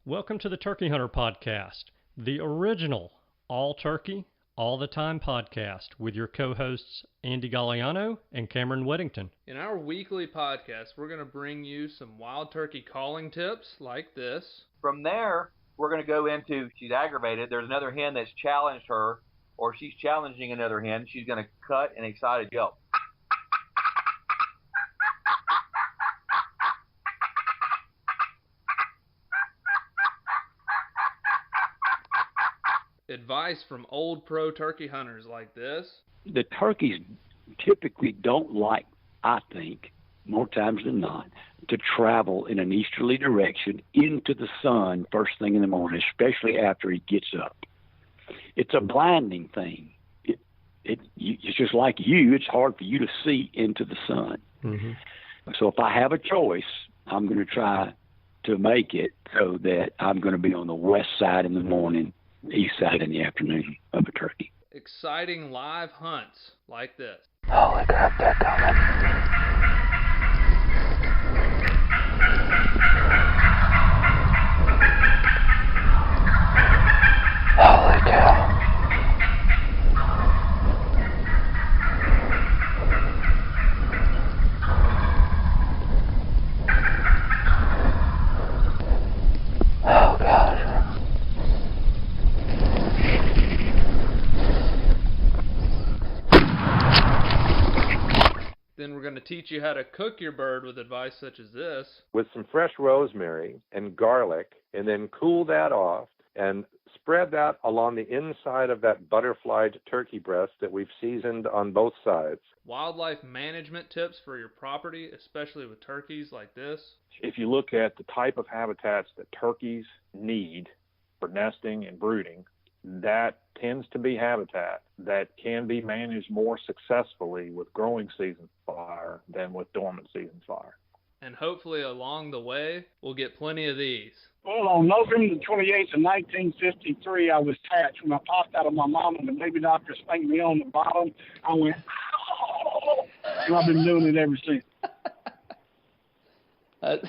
Welcome to the Turkey Hunter Podcast, the original all-turkey, all-the-time podcast with your co-hosts Andy Galliano and Cameron Weddington. In our weekly podcast, we're going to bring you some wild turkey calling tips like this. From there, we're going to go into, she's aggravated, there's another hen that's challenged her, or she's challenging another hen. She's going to cut an excited yelp. Advice from old pro turkey hunters like this. The turkeys typically don't like, I think, more times than not, to travel in an easterly direction into the sun first thing in the morning, especially after he gets up. It's a blinding thing. It's just like you. It's hard for you to see into the sun. Mm-hmm. So if I have a choice, I'm going to try to make it so that I'm going to be on the west side in the morning, east side in the afternoon of a turkey. Exciting live hunts like this. Holy crap, they're coming. Holy cow. Oh, God. Then we're going to teach you how to cook your bird with advice such as this. With some fresh rosemary and garlic, and then cool that off and spread that along the inside of that butterflied turkey breast that we've seasoned on both sides. Wildlife management tips for your property, especially with turkeys like this. If you look at the type of habitats that turkeys need for nesting and brooding, that tends to be habitat that can be managed more successfully with growing season fire than with dormant season fire. And hopefully along the way, we'll get plenty of these. Well, on November the 28th of 1953, I was attached. When I popped out of my mom and the baby doctor spanked me on the bottom, I went, oh! And I've been doing it ever since. I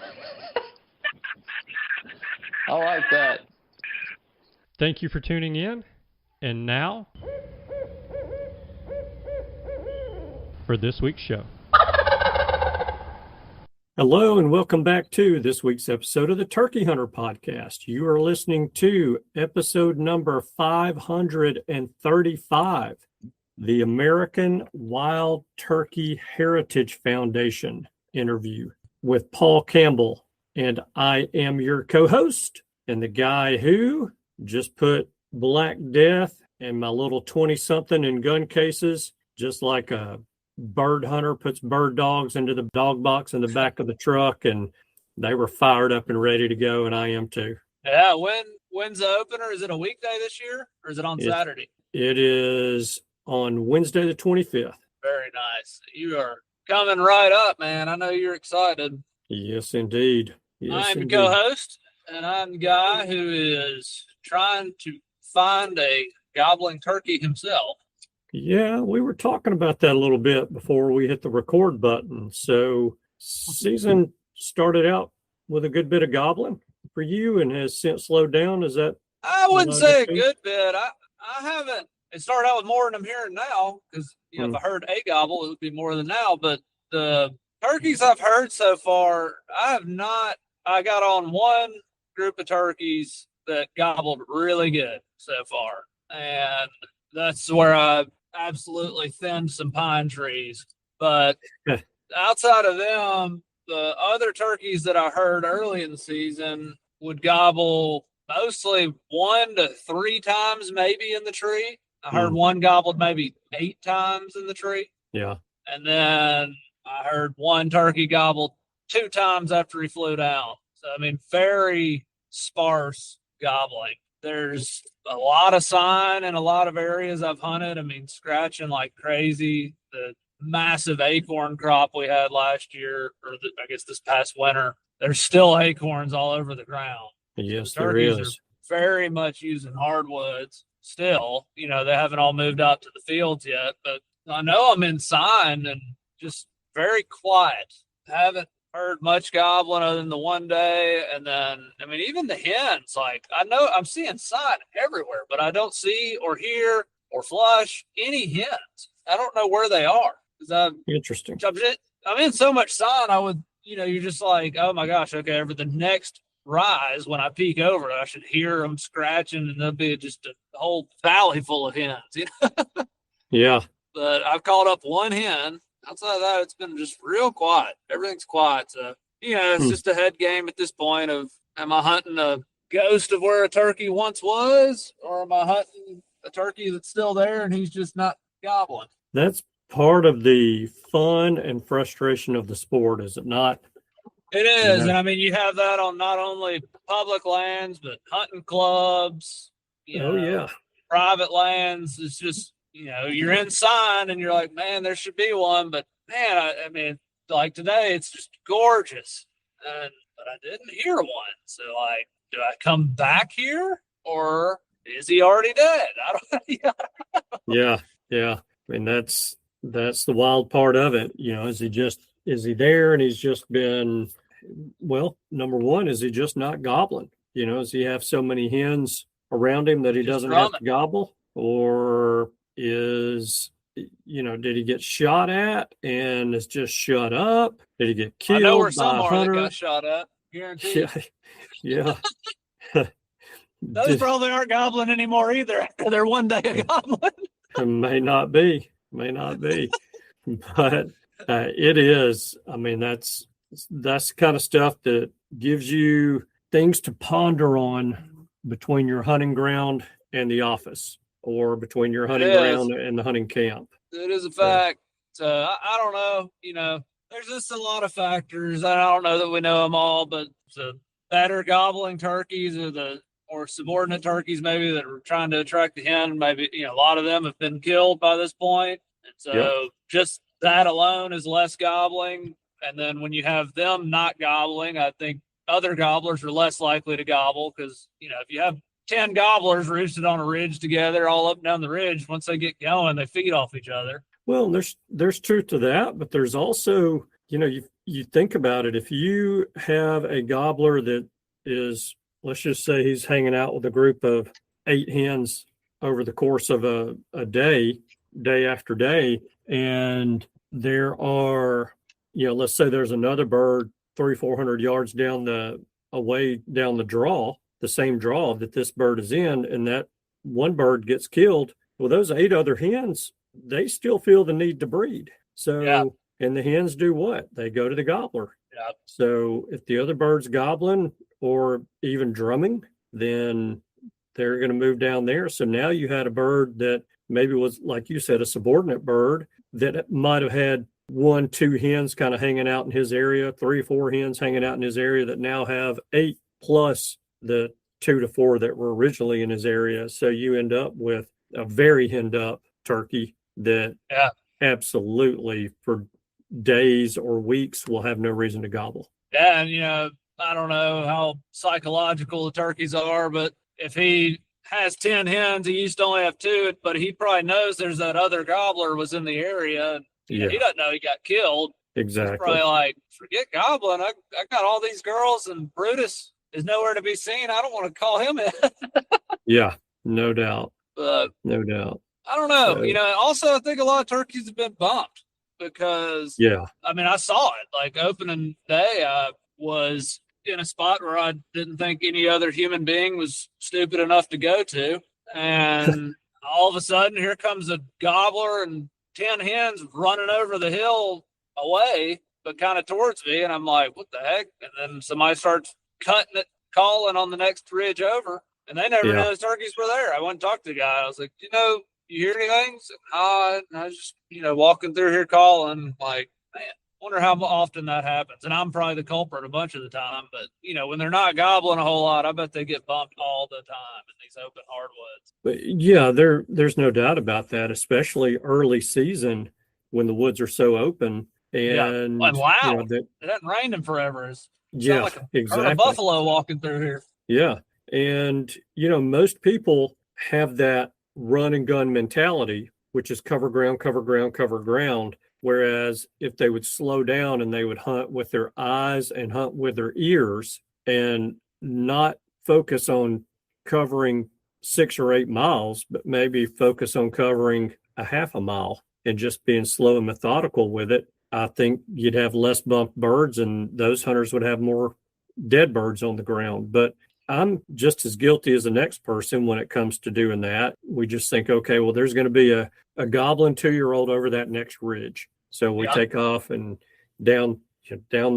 like that. Thank you for tuning in. And now, for this week's show. Hello and welcome back to this week's episode of the Turkey Hunter Podcast. You are listening to episode number 535, the American Wild Turkey Heritage Foundation interview with Paul Campbell. And I am your co-host and the guy who just put Black Death and my little 20-something in gun cases, just like a bird hunter puts bird dogs into the dog box in the back of the truck, and they were fired up and ready to go, and I am too. Yeah, when's the opener? Is it a weekday this year, or is it on Saturday? It is on Wednesday the 25th. Very nice. You are coming right up, man. I know you're excited. Yes, indeed. Yes, I'm the indeed. co-host, and I'm the guy who is trying to find a gobbling turkey himself. Yeah, we were talking about that a little bit before we hit the record button. So season started out with a good bit of gobbling for you and has since slowed down. Is that? I wouldn't say a good bit. I haven't. It started out with more than I'm hearing now because, if I heard a gobble, it would be more than now. But the turkeys I've heard so far, I have not. I got on one group of turkeys that gobbled really good so far. And that's where I absolutely thinned some pine trees. But outside of them, the other turkeys that I heard early in the season would gobble mostly 1 to 3 times maybe in the tree. I heard one gobbled maybe 8 times in the tree. Yeah. And then I heard one turkey gobbled 2 times after he flew down. So, I mean, very sparse gobbling. There's a lot of sign in a lot of areas I've hunted. I mean, scratching like crazy. The massive acorn crop we had last year, or I guess this past winter, there's still acorns all over the ground. Yes, The there turkeys is. are very much using hardwoods still. They haven't all moved out to the fields yet, but I know I'm in sign and just very quiet. Haven't heard much gobbling other than the one day. And then, I mean, even the hens, like, I know I'm seeing sign everywhere, but I don't see or hear or flush any hens. I don't know where they are. Interesting. I'm in so much sign, I would, you're just like, oh my gosh, okay, over the next rise, when I peek over, I should hear them scratching, and there'll be just a whole valley full of hens. Yeah. But I've called up one hen. Outside of that, it's been just real quiet. Everything's quiet. So, it's just a head game at this point of, am I hunting a ghost of where a turkey once was, or am I hunting a turkey that's still there and he's just not gobbling? That's part of the fun and frustration of the sport, is it not? It is. And I mean, you have that on not only public lands, but hunting clubs, private lands. It's just, you're in sign and you're like, man, there should be one. But man, I mean, like today, it's just gorgeous. But I didn't hear one. So like, do I come back here, or is he already dead? I don't know. Yeah. I mean, that's the wild part of it. Is he there and he's just been, well, number one, is he just not gobbling? Does he have so many hens around him that he doesn't have to gobble? Or did he get shot at and is just shut up? Did he get killed? I know where by some a are hunter? that got shot at. Guaranteed. Yeah. Those probably aren't gobbling anymore either after their one day of gobbling. May not be. But it is. I mean, that's the kind of stuff that gives you things to ponder on between your hunting ground and the office, or between your hunting ground and the hunting camp. It is a fact. I don't know. There's just a lot of factors. I don't know that we know them all, but the better gobbling turkeys or subordinate turkeys maybe that are trying to attract the hen, maybe, a lot of them have been killed by this point. And so just that alone is less gobbling. And then when you have them not gobbling, I think other gobblers are less likely to gobble because, if you have 10 gobblers roosted on a ridge together, all up and down the ridge, once they get going, they feed off each other. Well, there's truth to that, but there's also, you think about it. If you have a gobbler that is, let's just say he's hanging out with a group of 8 hens over the course of a day after day, and there are, let's say there's another bird 300-400 yards down the draw, the same draw that this bird is in, and that one bird gets killed. Well, those 8 other hens, they still feel the need to breed. So, and the hens do what? They go to the gobbler. Yeah. So if the other bird's gobbling or even drumming, then they're going to move down there. So now you had a bird that maybe was, like you said, a subordinate bird that might have had 1-2 hens kind of hanging out in his area, 3-4 hens hanging out in his area that now have 8 plus the 2 to 4 that were originally in his area. So you end up with a very henned up turkey that absolutely for days or weeks will have no reason to gobble. Yeah, and I don't know how psychological the turkeys are, but if he has 10 hens, he used to only have 2, but he probably knows there's that other gobbler was in the area. And he doesn't know he got killed. Exactly. He's probably like, forget gobbling. I got all these girls, and Brutus is nowhere to be seen. I don't want to call him in. Yeah, no doubt. No doubt. I don't know. Also, I think a lot of turkeys have been bumped because, I mean, I saw it. Like opening day, I was in a spot where I didn't think any other human being was stupid enough to go to. And all of a sudden, here comes a gobbler and 10 hens running over the hill away, but kind of towards me. And I'm like, what the heck? And then somebody starts cutting it, calling on the next ridge over. And they never knew those turkeys were there. I went and talked to the guy. I was like, you hear anything? And I was just, walking through here calling, like, man, wonder how often that happens. And I'm probably the culprit a bunch of the time. But, when they're not gobbling a whole lot, I bet they get bumped all the time in these open hardwoods. But yeah, there's no doubt about that, especially early season when the woods are so open. And loud. It hasn't rained in forever. It's like exactly. A buffalo walking through here. Yeah. And, most people have that run and gun mentality, which is cover ground, Whereas if they would slow down and they would hunt with their eyes and hunt with their ears and not focus on covering 6 or 8 miles, but maybe focus on covering a half a mile and just being slow and methodical with it, I think you'd have less bumped birds and those hunters would have more dead birds on the ground. But I'm just as guilty as the next person when it comes to doing that. We just think, okay, well, there's going to be a goblin 2-year-old over that next ridge. So we take off and down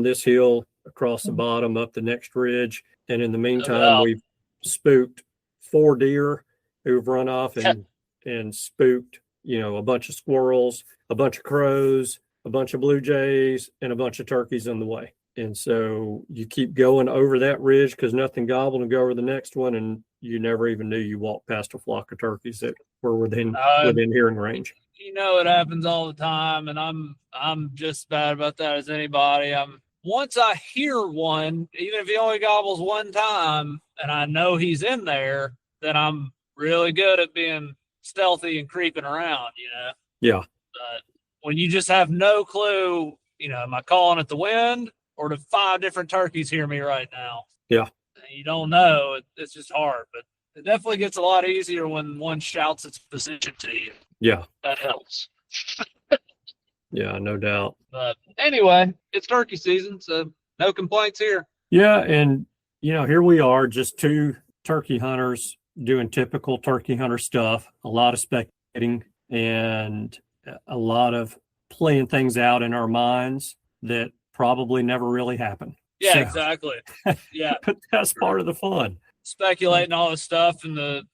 this hill, across the bottom, up the next ridge. And in the meantime, we've spooked 4 deer who've run off and spooked, a bunch of squirrels, a bunch of crows, a bunch of blue jays, and a bunch of turkeys on the way. And so you keep going over that ridge because nothing gobbled, and go over the next one, and you never even knew you walked past a flock of turkeys that were within hearing range. It happens all the time, and I'm just as bad about that as anybody. Once I hear one, even if he only gobbles one time, and I know he's in there, then I'm really good at being stealthy and creeping around. Yeah. But when you just have no clue, am I calling it the wind? Or do 5 different turkeys hear me right now? Yeah. You don't know. It's just hard. But it definitely gets a lot easier when one shouts its position to you. Yeah. That helps. Yeah, no doubt. But anyway, it's turkey season, so no complaints here. Yeah, and, here we are, just 2 turkey hunters doing typical turkey hunter stuff, a lot of speculating and a lot of playing things out in our minds that probably never really happened. Yeah, so, exactly. Yeah. But that's part of the fun. Speculating all this stuff, and the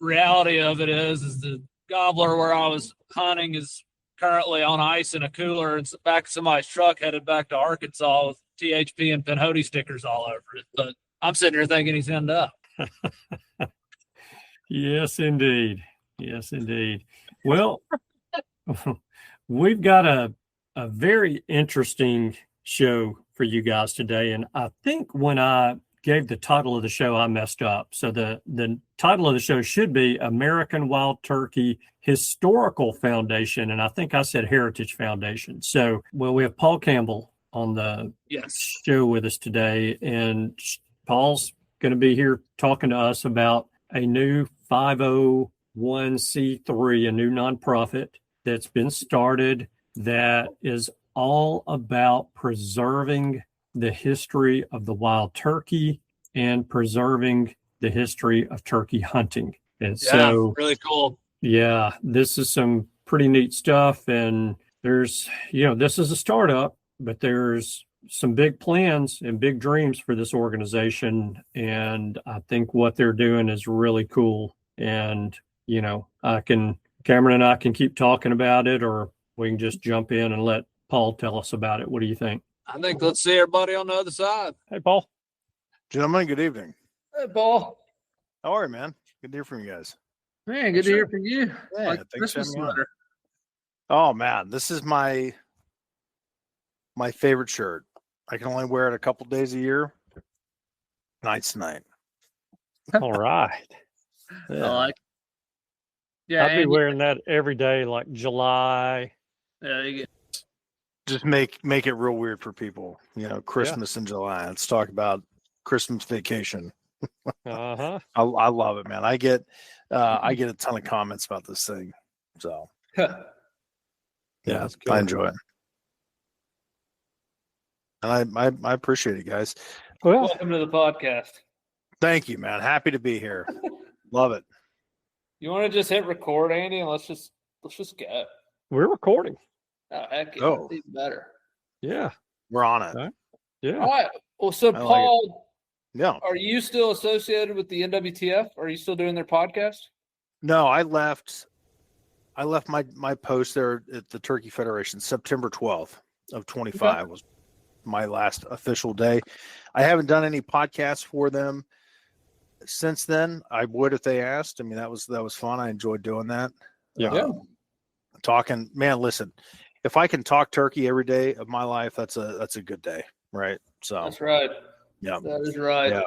reality of it is the gobbler where I was hunting is currently on ice in a cooler in the back of somebody's truck headed back to Arkansas with THP and Pinhoti stickers all over it. But I'm sitting here thinking he's ended up. Yes, indeed. Yes, indeed. Well, we've got a very interesting show for you guys today. And I think when I gave the title of the show, I messed up. So the title of the show should be American Wild Turkey Historical Foundation. And I think I said Heritage Foundation. So, we have Paul Campbell on the show with us today. And Paul's going to be here talking to us about a new 501c3, a new nonprofit that's been started that is all about preserving the history of the wild turkey and preserving the history of turkey hunting. And so really cool. Yeah, this is some pretty neat stuff. And there's, this is a startup, but there's some big plans and big dreams for this organization. And I think what they're doing is really cool. And, Cameron and I can keep talking about it, or we can just jump in and let Paul tell us about it. What do you think? I think let's see everybody on the other side. Hey, Paul. Gentlemen, good evening. Hey, Paul. How are you, man? Good to hear from you guys. Man, good to hear from you. Yeah, thanks for having me on. Oh, man, this is my favorite shirt. I can only wear it a couple days a year. Night's night. All right. Yeah. I like it. Yeah, I'd be wearing that every day, like July. Yeah, you get. Just make it real weird for people. Christmas in July. Let's talk about Christmas vacation. Uh-huh. I love it, man. I get a ton of comments about this thing. So yeah, I enjoy it. And I appreciate it, guys. Well, welcome to the podcast. Thank you, man. Happy to be here. Love it. You want to just hit record, Andy, and let's just go. We're recording. Oh, heck yeah. That's even better. Yeah. We're on it. Right. Yeah. All right. Well, so Paul, are you still associated with the NWTF? Are you still doing their podcast? No, I left my post there at the Turkey Federation September 12th of 25 was my last official day. I haven't done any podcasts for them since then. I would if they asked. I mean, that was fun. I enjoyed doing that. Yeah. Talking, man, listen, if I can talk turkey every day of my life, that's a good day, right? So that's right. Yeah, that is right. Yeah.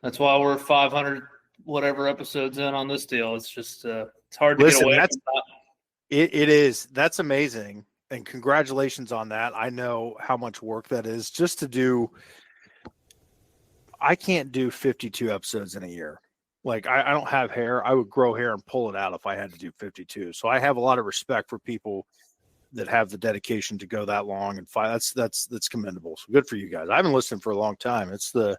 That's why we're 500 whatever episodes in on this deal. It's just it's hard to get away. It is. That's amazing and congratulations on that. I know how much work that is just to do. I can't do 52 episodes in a year. Like I don't have hair. I would grow hair and pull it out if I had to do 52. So I have a lot of respect for people that have the dedication to go that long and fight. That's commendable. So good for you guys. I haven't listened for a long time. It's the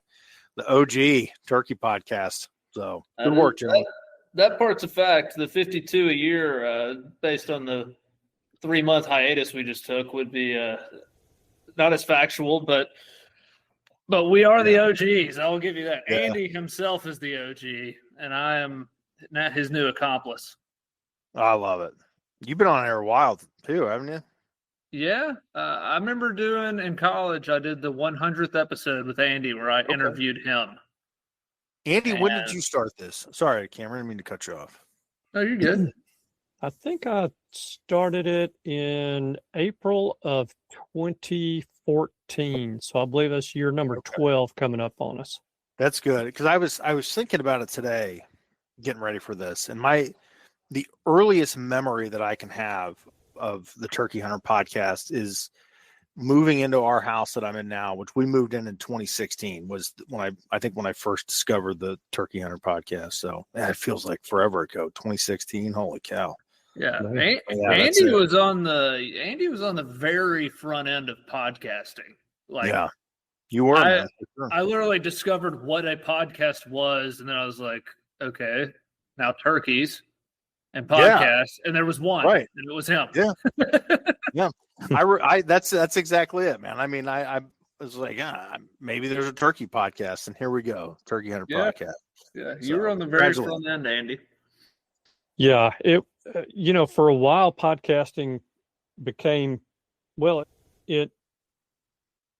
OG Turkey podcast. So good work, John. That part's a fact. The 52 a year, based on the 3-month hiatus we just took, would be not as factual, but we are the OGs. I will give you that. Yeah. Andy himself is the OG, and I am not his new accomplice. I love it. You've been on air a while too, haven't you? Yeah. I remember doing in college, I did the 100th episode with Andy where I interviewed him. Andy, when did you start this? Sorry, Cameron, I didn't mean to cut you off. No, you're good. I think I started it in April of 2014. So I believe that's year number 12 coming up on us. That's good. Because I was thinking about it today, getting ready for this. And the earliest memory that I can have of the Turkey Hunter podcast is moving into our house that I'm in now, which we moved in 2016, was when I first discovered the Turkey Hunter podcast. So it feels like forever ago. 2016. Holy cow. Yeah. Andy was on the very front end of podcasting. Like, yeah, you were. I literally discovered what a podcast was, and then I was like, okay, now turkeys and podcasts, and there was one, right? And it was him. Yeah, yeah. That's exactly it, man. I mean, I was like, maybe there's a turkey podcast, and here we go, Turkey Hunter podcast. Yeah, you were on the very front end, Andy. Yeah, it. For a while, podcasting became, it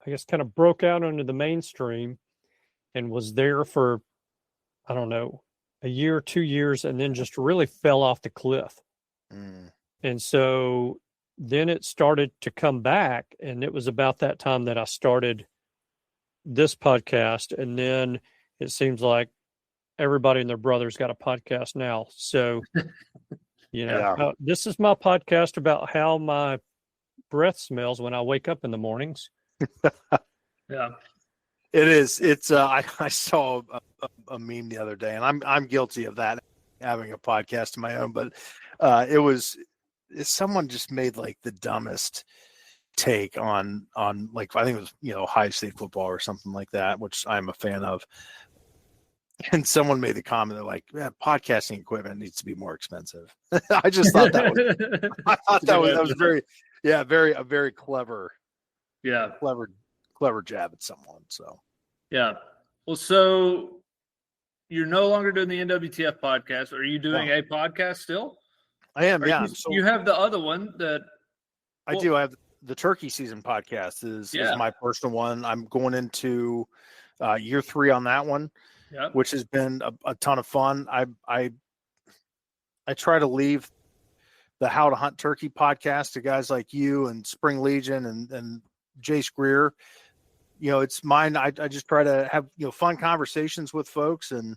I guess kind of broke out into the mainstream, and was there for, I don't know, a year, 2 years, and then just really fell off the cliff. And so then it started to come back, and it was about that time that I started this podcast. And then it seems like everybody and their brother's got a podcast now. So, this is my podcast about how my breath smells when I wake up in the mornings. Yeah. It is. It's. I saw a meme the other day, and I'm guilty of that, having a podcast of my own. But someone just made like the dumbest take on like, I think it was Ohio State football or something like that, which I'm a fan of. And someone made the comment, they're like, podcasting equipment needs to be more expensive. I just thought that was very a very clever, clever jab at someone. So yeah. Well, so you're no longer doing the NWTF podcast. Are you doing a podcast still? I am. Yeah. You have the other one that I do. I have the Turkey Season podcast is my personal one. I'm going into year 3 on that one. Yep. Which has been a ton of fun. I try to leave the How to Hunt Turkey podcast to guys like you and Spring Legion and Jace Greer. It's mine. I just try to have fun conversations with folks and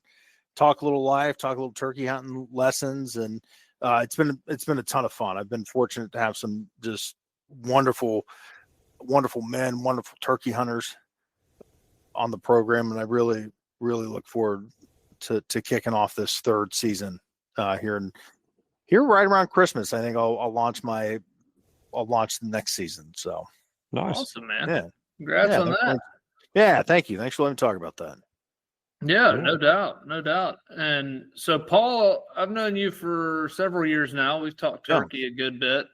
talk a little life, talk a little turkey hunting lessons, and it's been a ton of fun. I've been fortunate to have some just wonderful men, wonderful turkey hunters on the program, and I really look forward to kicking off this 3rd season here right around Christmas. I think I'll launch the next season. So nice. Awesome, man. Yeah. Congrats on that. Yeah. Thank you. Thanks for letting me talk about that. Yeah, no doubt. And so, Paul, I've known you for several years now. We've talked turkey a good bit.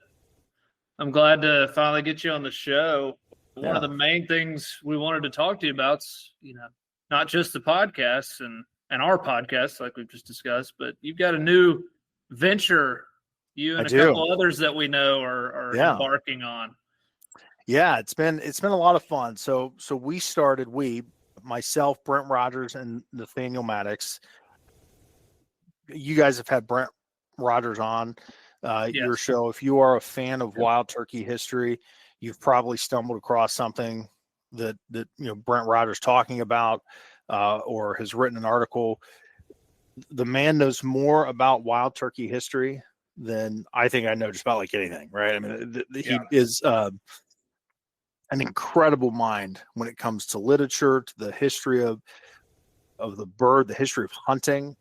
I'm glad to finally get you on the show. One of the main things we wanted to talk to you about is, not just the podcasts and our podcasts like we've just discussed, but you've got a new venture you and a couple others that we know are embarking on. Yeah, it's been a lot of fun. So we started, myself, Brent Rogers, and Nathaniel Maddox. You guys have had Brent Rogers on your show. If you are a fan of wild turkey history, you've probably stumbled across something that Brent Rogers talking about or has written an article. The man knows more about wild turkey history then I think I know just about like anything, right? I mean, he is an incredible mind when it comes to literature, to the history of the bird, the history of hunting,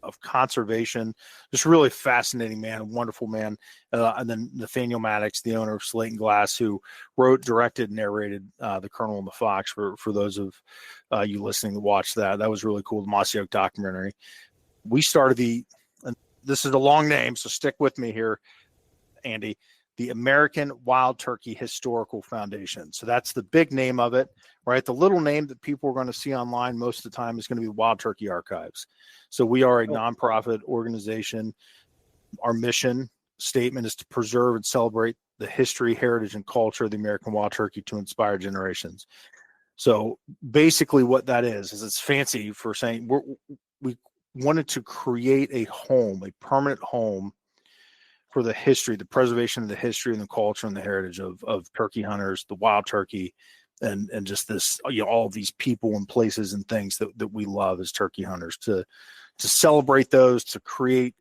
of conservation. Just really fascinating man, wonderful man. And then Nathaniel Maddox, the owner of Slate and Glass, who wrote, directed, and narrated The Colonel and the Fox. For those of you listening to watch that was really cool. The Mossy Oak documentary. We started and this is a long name, so stick with me here, Andy. The American Wild Turkey Historical Foundation. So that's the big name of it, right? The little name that people are going to see online most of the time is going to be Wild Turkey Archives. So we are a nonprofit organization. Our mission statement is to preserve and celebrate the history, heritage, and culture of the American wild turkey to inspire generations. So basically what that is it's fancy for saying we wanted to create a home, a permanent home for the history, the preservation of the history and the culture and the heritage of turkey hunters, the wild turkey, and just this, all of these people and places and things that we love as turkey hunters, to celebrate those, to create,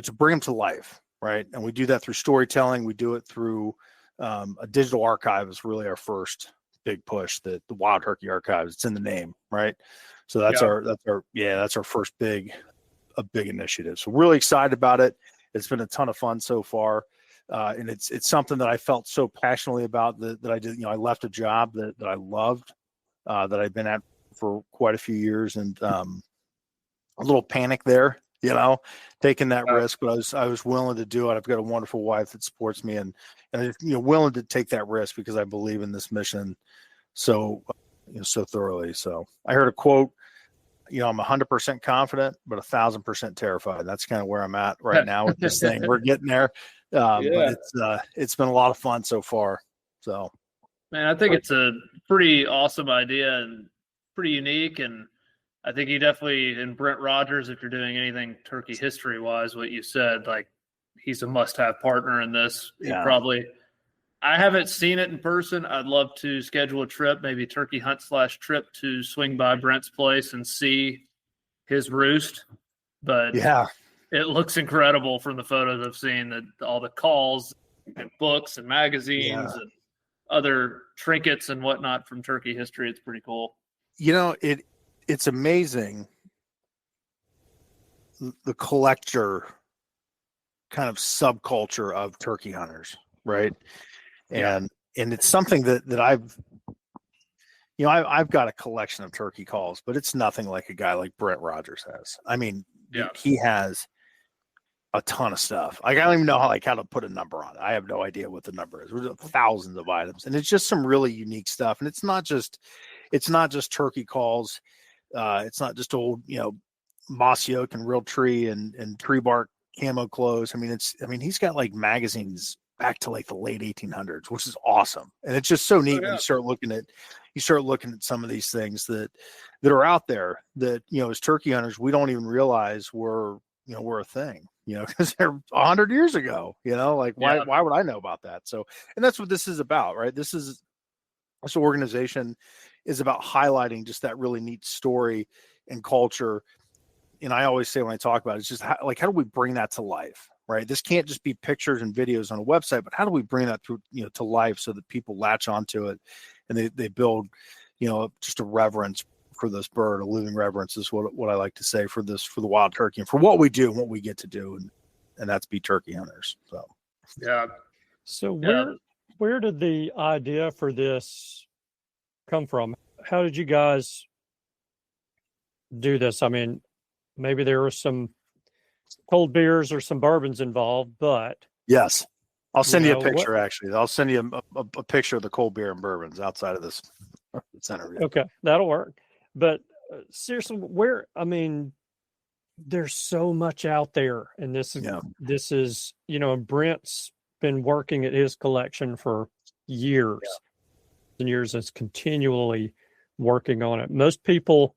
to bring them to life, right? And we do that through storytelling. We do it through a digital archive is really our first big push. The Wild Turkey Archives, it's in the name, right? So that's our first big initiative. So really excited about it. It's been a ton of fun so far. And it's something that I felt so passionately about that I did. I left a job that I loved, that I'd been at for quite a few years, and a little panic there, taking that risk, but I was willing to do it. I've got a wonderful wife that supports me, and willing to take that risk because I believe in this mission so thoroughly. So I heard a quote. I'm 100% confident, but 1,000% terrified. That's kind of where I'm at right now with this thing. We're getting there. But it's been a lot of fun so far. So, man, I think it's a pretty awesome idea and pretty unique. And I think you definitely, and Brent Rogers, if you're doing anything turkey history wise, what you said, like he's a must-have partner in this. I haven't seen it in person. I'd love to schedule a trip, maybe turkey hunt / trip, to swing by Brent's place and see his roost. But it looks incredible from the photos I've seen, that all the calls and books and magazines and other trinkets and whatnot from turkey history. It's pretty cool. It's amazing, the collector kind of subculture of turkey hunters, right? And it's something that I've got a collection of turkey calls, but it's nothing like a guy like Brent Rogers has. I mean, he has a ton of stuff. I don't even know how to put a number on it. I have no idea what the number is. There's thousands of items, and it's just some really unique stuff. And it's not just turkey calls. It's not just old, mossy oak and real tree and tree bark camo clothes. I mean, he's got like magazines back to like the late 1800s, which is awesome. And it's just so neat when you start looking at some of these things that are out there that, as turkey hunters, we don't even realize were a thing, because they're 100 years ago, why would I know about that? So, and that's what this is about, right? This organization is about highlighting just that really neat story and culture. And I always say when I talk about it, it's just how do we bring that to life? Right. This can't just be pictures and videos on a website, but how do we bring that to life so that people latch onto it and they build, just a reverence for this bird. A living reverence is what I like to say for the wild turkey and for what we do and what we get to do. And that's be turkey hunters. So, So where did the idea for this come from? How did you guys do this? I mean, maybe there were some cold beers or some bourbons involved, but yes, I'll send you a picture. Actually, I'll send you a picture of the cold beer and bourbons outside of this interview. Okay, that'll work. But seriously, there's so much out there, and this is Brent's been working at his collection for years and years, is continually working on it. Most people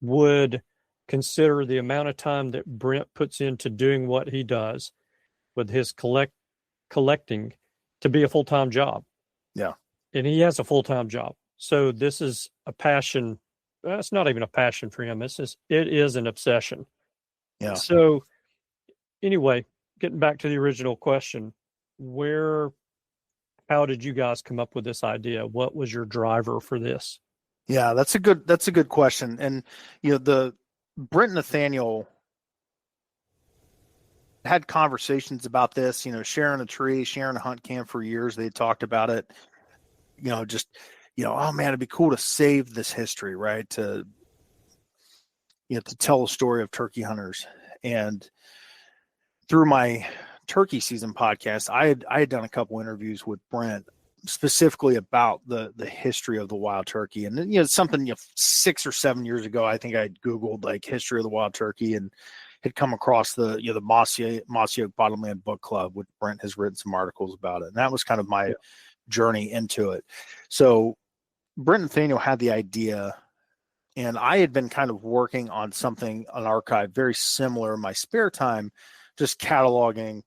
would consider the amount of time that Brent puts into doing what he does with his collecting to be a full-time job. Yeah. And he has a full-time job. So this is a passion. It's not even a passion for him. It is an obsession. Yeah. So anyway, getting back to the original question, how did you guys come up with this idea? What was your driver for this? Yeah, that's a good question. And the Brent and Nathaniel had conversations about this, sharing a tree, sharing a hunt cam for years. They talked about it, oh man, it'd be cool to save this history, right? To tell a story of turkey hunters. And through my turkey season podcast, I had done a couple interviews with Brent specifically about the history of the wild turkey. And it's something 6 or 7 years ago, I think I Googled like history of the wild turkey and had come across the Mossy Oak Bottomland Book Club, which Brent has written some articles about it. And that was kind of my journey into it. So Brent and Nathaniel had the idea, and I had been kind of working on something, an archive very similar in my spare time, just cataloging,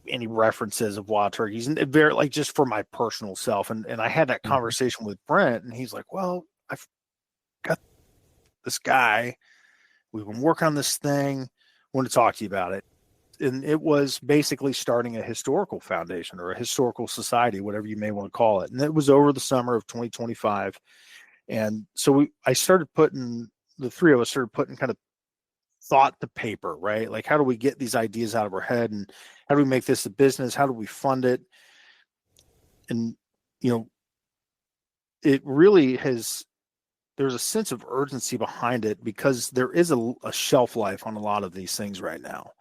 any references of wild turkeys, and very like just for my personal self. And I had that conversation with Brent, and he's like, well, I've got this guy. We've been working on this thing. I want to talk to you about it. And it was basically starting a historical foundation or a historical society, whatever you may want to call it. And it was over the summer of 2025. And so the three of us started putting kind of thought to paper, right? Like, how do we get these ideas out of our head, and how do we make this a business? How do we fund it? And, it really there's a sense of urgency behind it because there is a shelf life on a lot of these things right now.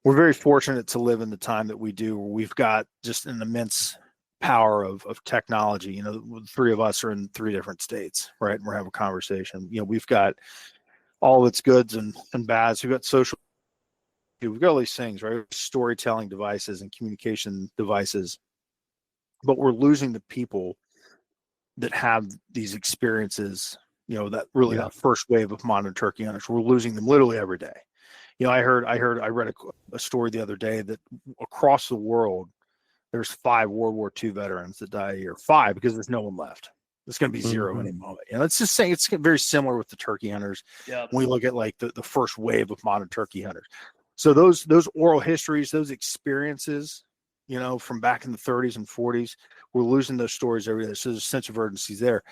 We're very fortunate to live in the time that we do, where we've got just an immense power of technology. The three of us are in 3 different states, right? And we're having a conversation. We've got all of its goods and bads. We've got social, we've got all these things, right? Storytelling devices and communication devices, but we're losing the people that have these experiences, that really that first wave of modern turkey hunters. We're losing them literally every day. I read a story the other day that across the world, there's 5 World War II veterans that die a year. 5, because there's no one left. It's going to be 0 any moment. Let's just say it's very similar with the turkey hunters. Yeah. When we look at like the first wave of modern turkey hunters. So those oral histories, those experiences, from back in the 30s and 40s, we're losing those stories every day. So there's a sense of urgency there.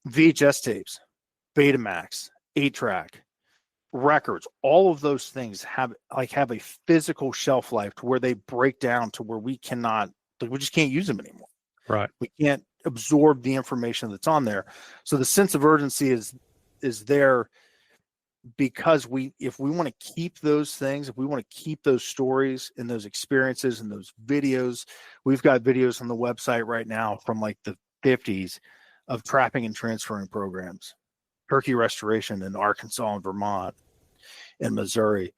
VHS tapes, Betamax, 8-track, records, all of those things have a physical shelf life to where they break down to where we just can't use them anymore. Right. We can't absorb the information that's on there. So the sense of urgency is there because if we want to keep those things, if we want to keep those stories and those experiences and those videos, we've got videos on the website right now from like the 50s of trapping and transferring programs, turkey restoration in Arkansas and Vermont and Missouri.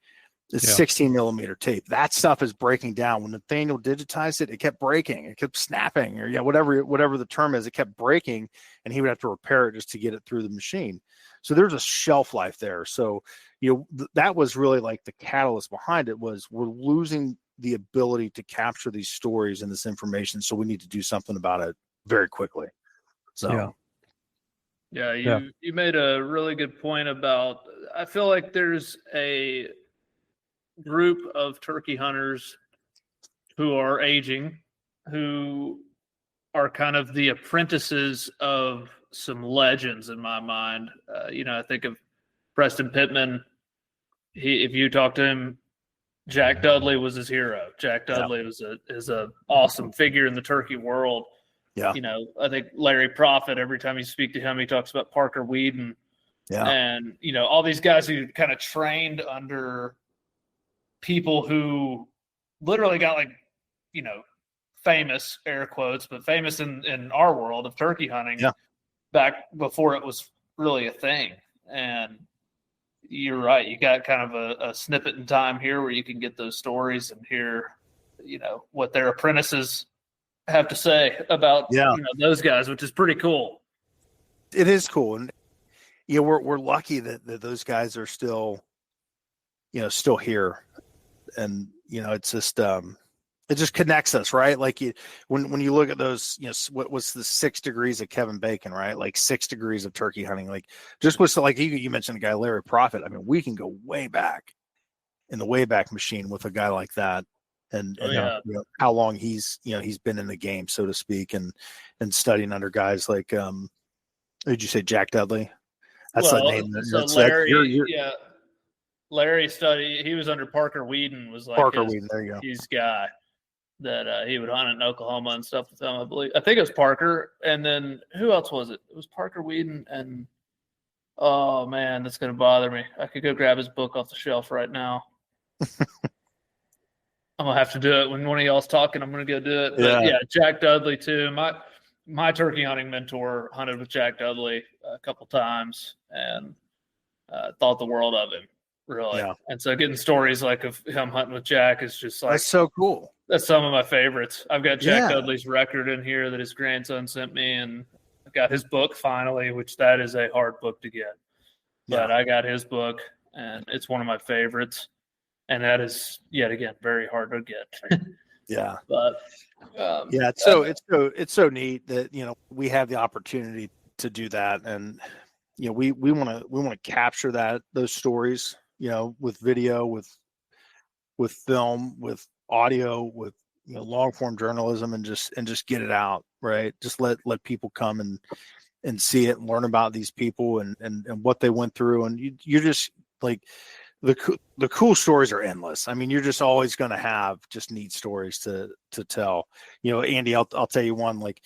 It's 16 millimeter tape. That stuff is breaking down. When Nathaniel digitized it, it kept breaking. It kept snapping, or whatever the term is. It kept breaking, and he would have to repair it just to get it through the machine. So there's a shelf life there. So that was really like the catalyst behind it. Was we're losing the ability to capture these stories and this information. So we need to do something about it very quickly. So you made a really good point about. I feel like there's a group of turkey hunters who are aging, who are kind of the apprentices of some legends in my mind. I think of Preston Pittman. If you talk to him, Jack Dudley was his hero. Jack Dudley is a awesome figure in the turkey world. Yeah. I think Larry Prophet, every time you speak to him, he talks about Parker Whedon. Yeah. And, all these guys who kind of trained under people who literally got famous, air quotes, but famous in our world of turkey hunting back before it was really a thing. And you're right. You got kind of a snippet in time here where you can get those stories and hear, what their apprentices have to say about those guys, which is pretty cool. It is cool. And we're lucky that those guys are still here. And it's just it just connects us, right? Like when you look at those, what was the 6 degrees of Kevin Bacon, right? Like 6 degrees of turkey hunting. Like just was like you mentioned a guy, Larry Prophet. I mean, we can go way back in the Wayback Machine with a guy like that, and how long he's been in the game, so to speak, and studying under guys like did you say Jack Dudley? That's the name. So Larry, Larry studied. He was under Parker Whedon. Was like Parker Whedon. There you go. His guy that he would hunt in Oklahoma and stuff with him. I believe. I think it was Parker, and then who else was it? It was Parker Whedon, and oh man, that's gonna bother me. I could go grab his book off the shelf right now. I'm gonna have to do it when one of y'all's talking. I'm gonna go do it. But yeah, Jack Dudley too. My turkey hunting mentor hunted with Jack Dudley a couple times and thought the world of him, really. Yeah. And so getting stories like of him hunting with Jack is just like, that's so cool. That's some of my favorites. I've got Jack Dudley's record in here that his grandson sent me, and I got his book finally, which that is a hard book to get. But I got his book, and it's one of my favorites. And that is yet again very hard to get. Yeah. But it's so neat that we have the opportunity to do that, and we want to capture those stories, with video, with film, with audio, with long form journalism, and just get it out, right? Just let people come and see it and learn about these people and what they went through, and you're just like the cool stories are endless. I mean, you're just always going to have just neat stories to tell. Andy, I'll tell you one. Like,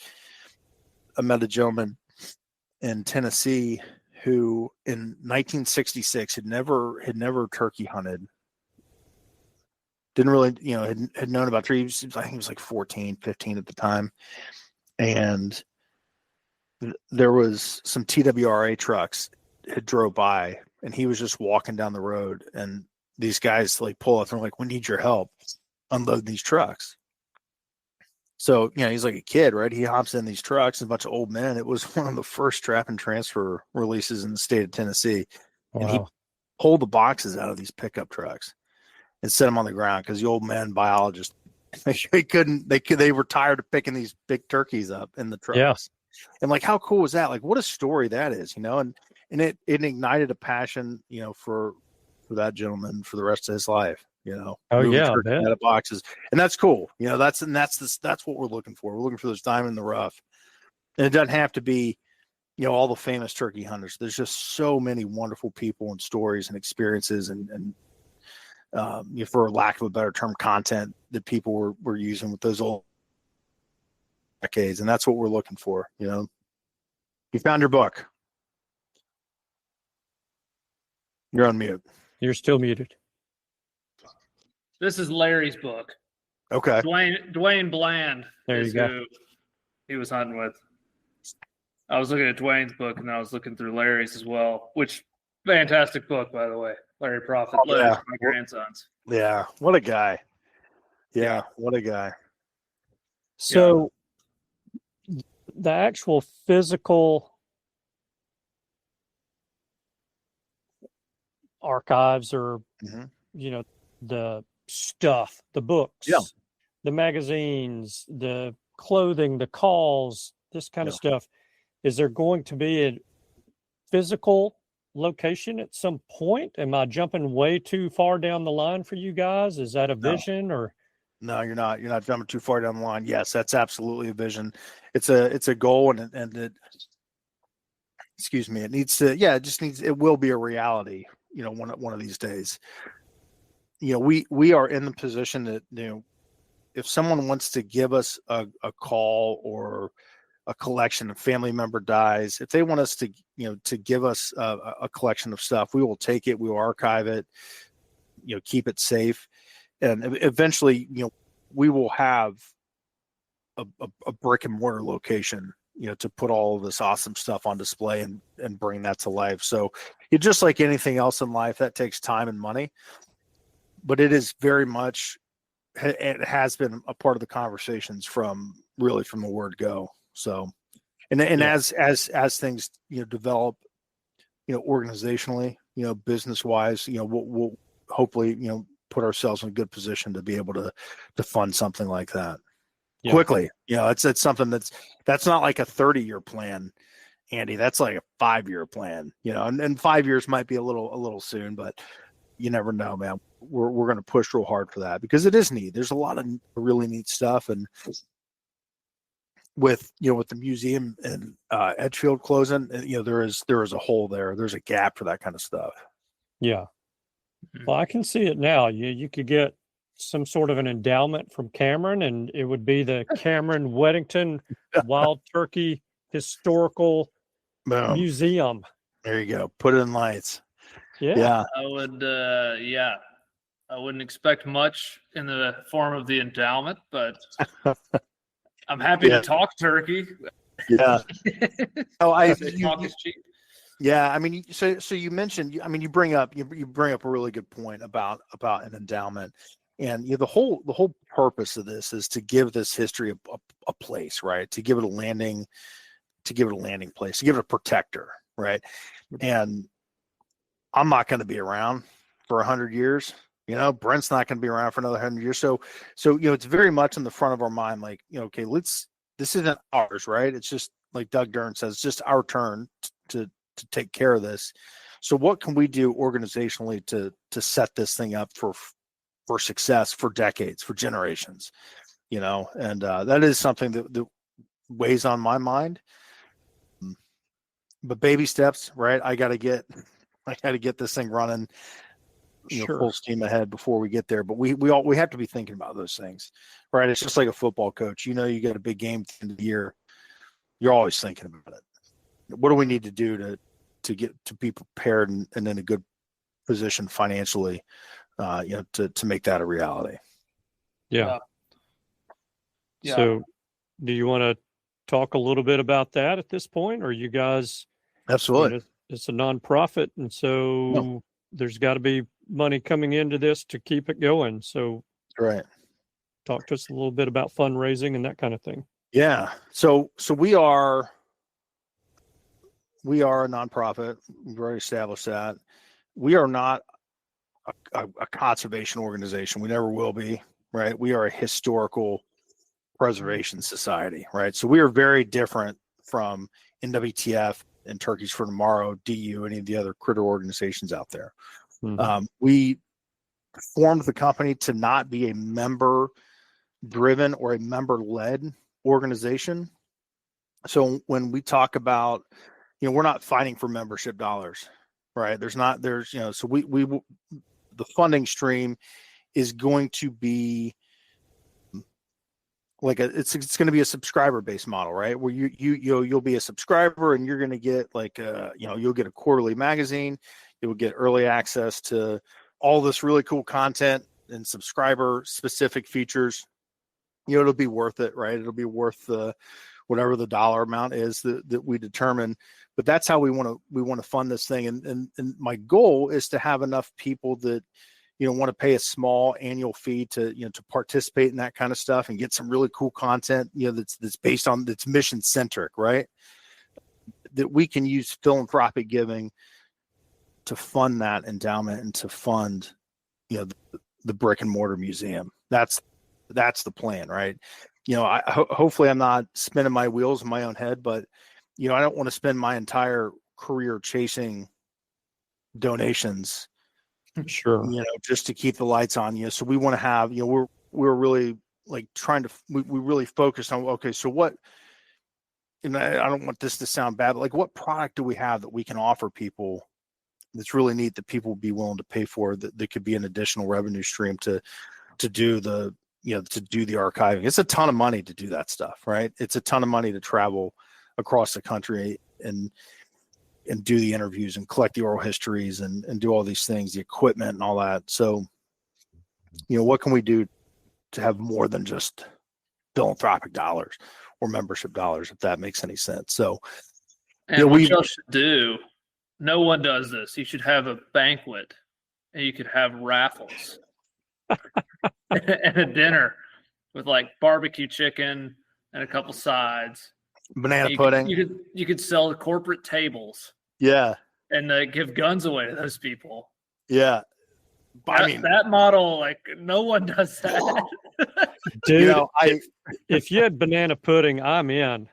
I met a gentleman in Tennessee who in 1966 had never turkey hunted. Didn't really, had known about trees. I think he was like 14, 15 at the time. And there was some TWRA trucks had drove by, and he was just walking down the road, and these guys like pull up and they're like, "We need your help unload these trucks." So, he's like a kid, right? He hops in these trucks, and a bunch of old men. It was one of the first trap and transfer releases in the state of Tennessee. Wow. And he pulled the boxes out of these pickup trucks and set them on the ground because the old man biologists, they were tired of picking these big turkeys up in the trucks. Yeah. And like, how cool was that? Like, what a story that is, and it ignited a passion, for that gentleman for the rest of his life, Oh yeah, out of boxes, and that's cool. That's what we're looking for. We're looking for those diamond in the rough, and it doesn't have to be, all the famous turkey hunters. There's just so many wonderful people and stories and experiences, and for lack of a better term, content that people were using with those old decades, and that's what we're looking for. You found your book. You're on mute. You're still muted. This is Larry's book. Okay. Dwayne Bland. There you go. Who he was hunting with. I was looking at Dwayne's book, and I was looking through Larry's as well, which fantastic book, by the way. Larry Prophet. Larry's my grandsons. Yeah. What a guy. Yeah. What a guy. So the actual physical archives or the stuff, the books, the magazines, the clothing, the calls, this kind of stuff, is there going to be a physical location at some point? Am I jumping way too far down the line for you guys? Is that a vision or? No, you're not jumping too far down the line. Yes, that's absolutely a vision. It's a goal, and it excuse me, it will be a reality, one of these days. We are in the position that, if someone wants to give us a call or a collection, a family member dies, if they want us to give us a collection of stuff, we will take it, we will archive it, keep it safe. And eventually, we will have a brick and mortar location, to put all of this awesome stuff on display and bring that to life. So it's just like anything else in life, that takes time and money, but it is very much, it has been a part of the conversations from the word go. So, as things, develop, organizationally, business wise, we'll hopefully, put ourselves in a good position to be able to fund something like that quickly. It's something that's not like a 30-year plan, Andy. That's like a 5-year plan, and 5 years might be a little soon, but you never know, man. We're going to push real hard for that because it is neat. There's a lot of really neat stuff, and with the museum and Edgefield closing, there is a hole there. There's a gap for that kind of stuff. Yeah. Well, I can see it now. You could get some sort of an endowment from Cameron, and it would be the Cameron Weddington Wild Turkey Historical Museum. There you go. Put it in lights. Yeah. I would, I wouldn't expect much in the form of the endowment, but I'm happy to talk turkey. Yeah. Talk is cheap. Yeah, I mean, so you mentioned, you bring up a really good point about an endowment, and the whole purpose of this is to give this history a place, right? To give it a landing place, to give it a protector, right? And I'm not going to be around for 100 years. Brent's not going to be around for another 100 years. So it's very much in the front of our mind, like, okay, this isn't ours, right? It's just like Doug Dern says, it's just our turn to take care of this. So what can we do organizationally to set this thing up for success for decades, for generations, and that is something that weighs on my mind. But baby steps, right? I got to get this thing running, full steam ahead before we get there. But we have to be thinking about those things, right? It's just like a football coach. You got a big game at the end of the year. You're always thinking about it. What do we need to do to get to be prepared and in a good position financially, to make that a reality? Yeah. So do you want to talk a little bit about that at this point, or you guys? Absolutely. It's a nonprofit, and so there's got to be money coming into this to keep it going. So right. Talk to us a little bit about fundraising and that kind of thing. Yeah. So we are a nonprofit. We've already established that. We are not a conservation organization. We never will be, right? We are a historical preservation society, right? So we are very different from NWTF and Turkeys for Tomorrow, DU, any of the other critter organizations out there. Mm-hmm. We formed the company to not be a member-driven or a member-led organization. So when we talk about, we're not fighting for membership dollars, right? So we the funding stream is going to be like it's going to be a subscriber based model, right? Where you'll be a subscriber and you're going to get you'll get a quarterly magazine, you'll get early access to all this really cool content and subscriber specific features. It'll be worth it, right? It'll be worth whatever the dollar amount is that we determine. But that's how we want to fund this thing. And my goal is to have enough people that want to pay a small annual fee to to participate in that kind of stuff and get some really cool content that's based on, that's mission centric, right? That we can use philanthropic giving to fund that endowment and to fund the brick and mortar museum. That's the plan, right? Hopefully I'm not spinning my wheels in my own head, but I don't want to spend my entire career chasing donations. Sure. Just to keep the lights on. So we want to have, we're really like trying to, we really focus on, okay, so what, and I don't want this to sound bad, but like what product do we have that we can offer people that's really neat that people would be willing to pay for, that could be an additional revenue stream to do the, to do the archiving. It's a ton of money to do that stuff, right? It's a ton of money to travel across the country and do the interviews and collect the oral histories and do all these things, the equipment and all that. So, what can we do to have more than just philanthropic dollars or membership dollars, if that makes any sense? So, and what y'all should do, no one does this. You should have a banquet and you could have raffles and a dinner with like barbecue chicken and a couple sides. Banana pudding. You could sell the corporate tables. Yeah. And give guns away to those people. Yeah. That model, like no one does that. Dude, if you had banana pudding, I'm in.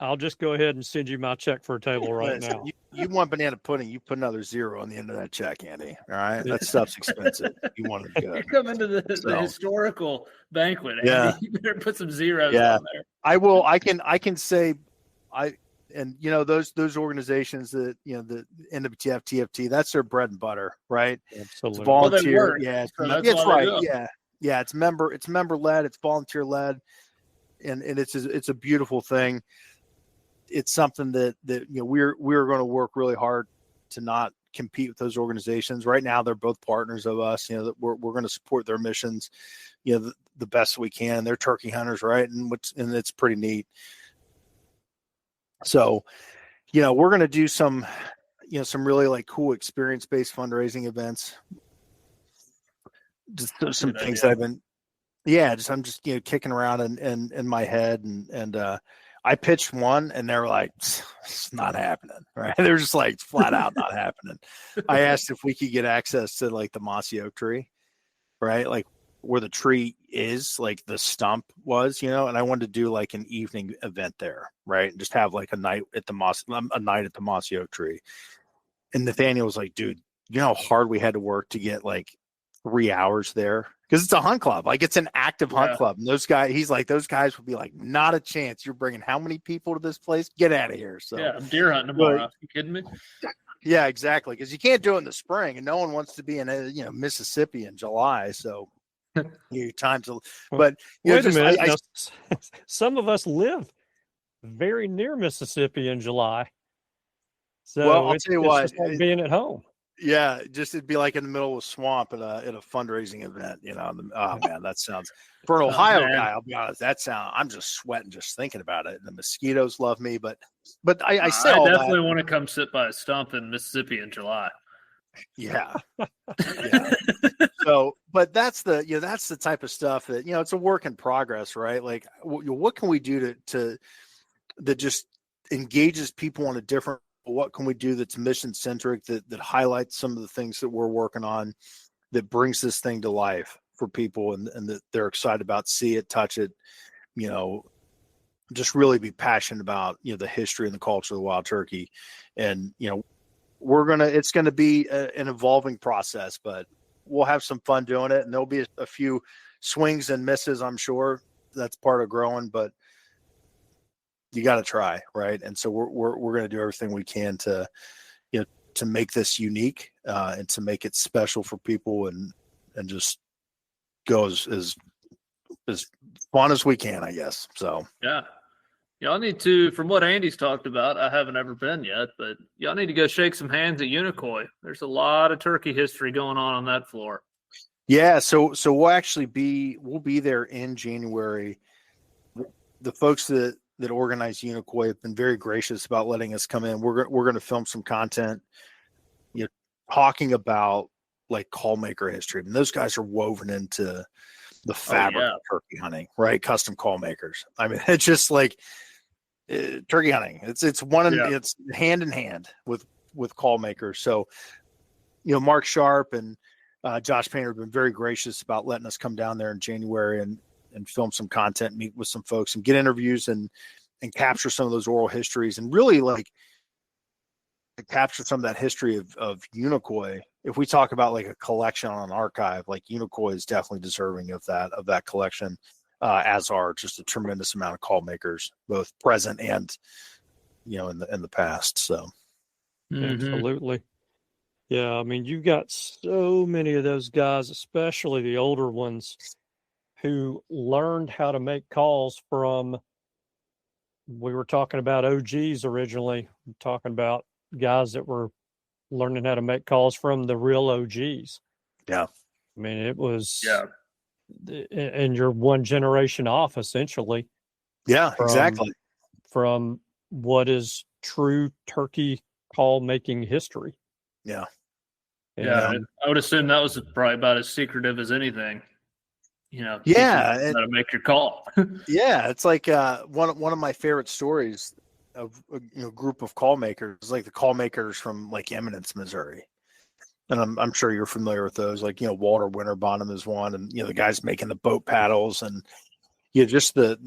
I'll just go ahead and send you my check for a table right now. You want banana pudding, you put another 0 on the end of that check, Andy. All right. That stuff's expensive. You want it good. You're coming to the historical banquet, Andy. Yeah. You better put some zeros on there. I can say those organizations that, the NWTF, TFT, that's their bread and butter, right? Absolutely. It's volunteer. That's right. Yeah. It's member led, it's volunteer led. And it's a beautiful thing. It's something that we're going to work really hard to not compete with those organizations. Right now, they're both partners of us. That we're going to support their missions, the best we can. They're turkey hunters, right? And it's pretty neat. So, we're going to do some really like cool experience-based fundraising events. Just some things that I've been. Yeah, I'm just kicking around in my head, and I pitched one, and they were like, "It's not happening." Right? They're just like flat out not happening. I asked if we could get access to like the mossy oak tree, right? Like where the tree is, like the stump was, and I wanted to do like an evening event there, right? And just have like a night at the mossy oak tree. And Nathaniel was like, "Dude, you know how hard we had to work to get like 3 hours there?" Because it's a hunt club, like it's an active hunt club. And those guys would be like, not a chance. You're bringing how many people to this place? Get out of here. So I'm deer hunting tomorrow. Are you kidding me? Yeah, exactly. Because you can't do it in the spring, and no one wants to be in Mississippi in July. So your time to, but wait a minute. Some of us live very near Mississippi in July. So I'll tell you what, just like being at home. Yeah, it'd be like in the middle of a swamp at a fundraising event, man, that sounds, for an Ohio guy, I'll be honest, I'm just sweating just thinking about it. And the mosquitoes love me, but I say all definitely want to come sit by a stump in Mississippi in July. Yeah. Yeah. So, but that's the type of stuff that, it's a work in progress, right? Like what can we do that just engages people on a different, what can we do that's mission centric, that highlights some of the things that we're working on, that brings this thing to life for people, and that they're excited about, see it, touch it, just really be passionate about, the history and the culture of the wild turkey. And, it's going to be an evolving process, but we'll have some fun doing it. And there'll be a few swings and misses, I'm sure. That's part of growing, but you got to try, right? And so we're going to do everything we can to make this unique, and to make it special for people, and just go as fun as we can, I guess. So y'all need to, from what Andy's talked about, I haven't ever been yet, but y'all need to go shake some hands at Unicoi. There's a lot of turkey history going on that floor. Yeah, so we'll be there in January. The folks that organize Unicoi have been very gracious about letting us come in. We're going to film some content, talking about like call maker history. I mean, those guys are woven into the fabric of turkey hunting, right? Custom call makers. I mean, it's just like turkey hunting. It's it's hand in hand with call makers. So, Mark Sharp and Josh Painter have been very gracious about letting us come down there in January and film some content, meet with some folks, and get interviews and capture some of those oral histories, and really like capture some of that history of Unicoi. If we talk about like a collection on an archive, like Unicoi is definitely deserving of that collection, as are just a tremendous amount of call makers, both present and in the past. So Absolutely. Yeah, I mean, you've got so many of those guys, especially the older ones, who learned how to make calls from, we were talking about OGs originally, talking about guys that were learning how to make calls from the real OGs. Yeah. I mean, it was, and you're one generation off, essentially. Yeah, exactly. From what is true turkey call making history. Yeah. I would assume that was probably about as secretive as anything. How to make your call. Yeah, it's like one of my favorite stories of a group of call makers, like the call makers from like Eminence, Missouri, and I'm sure you're familiar with those. Like Walter Winterbottom is one, and the guys making the boat paddles, and just the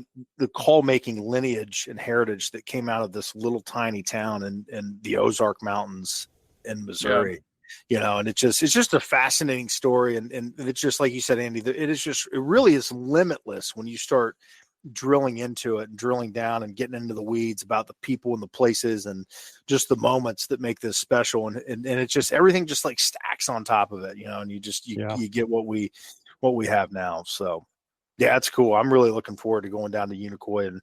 call making lineage and heritage that came out of this little tiny town in the Ozark Mountains in Missouri. And it's just a fascinating story. And it's just like you said, Andy, it really is limitless when you start drilling into it and drilling down and getting into the weeds about the people and the places and just the moments that make this special. And it's just, everything just like stacks on top of it, and you get what we have now. So yeah, it's cool. I'm really looking forward to going down to Unicoi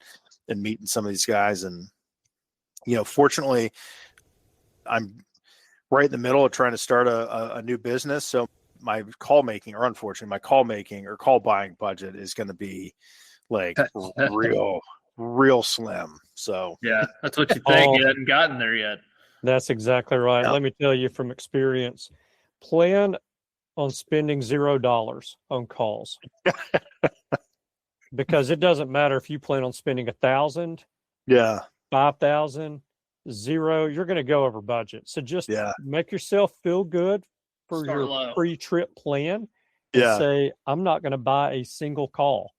and meeting some of these guys. And, fortunately I'm right in the middle of trying to start a new business. So my call making or call buying budget is going to be like real slim. So yeah, that's what you think. You hadn't gotten there yet. That's exactly right. Yep. Let me tell you from experience, plan on spending $0 on calls. Because it doesn't matter if you plan on spending 1,000, 5,000, 0, you're going to go over budget. So just make yourself feel good for your pre-trip plan and say, I'm not going to buy a single call,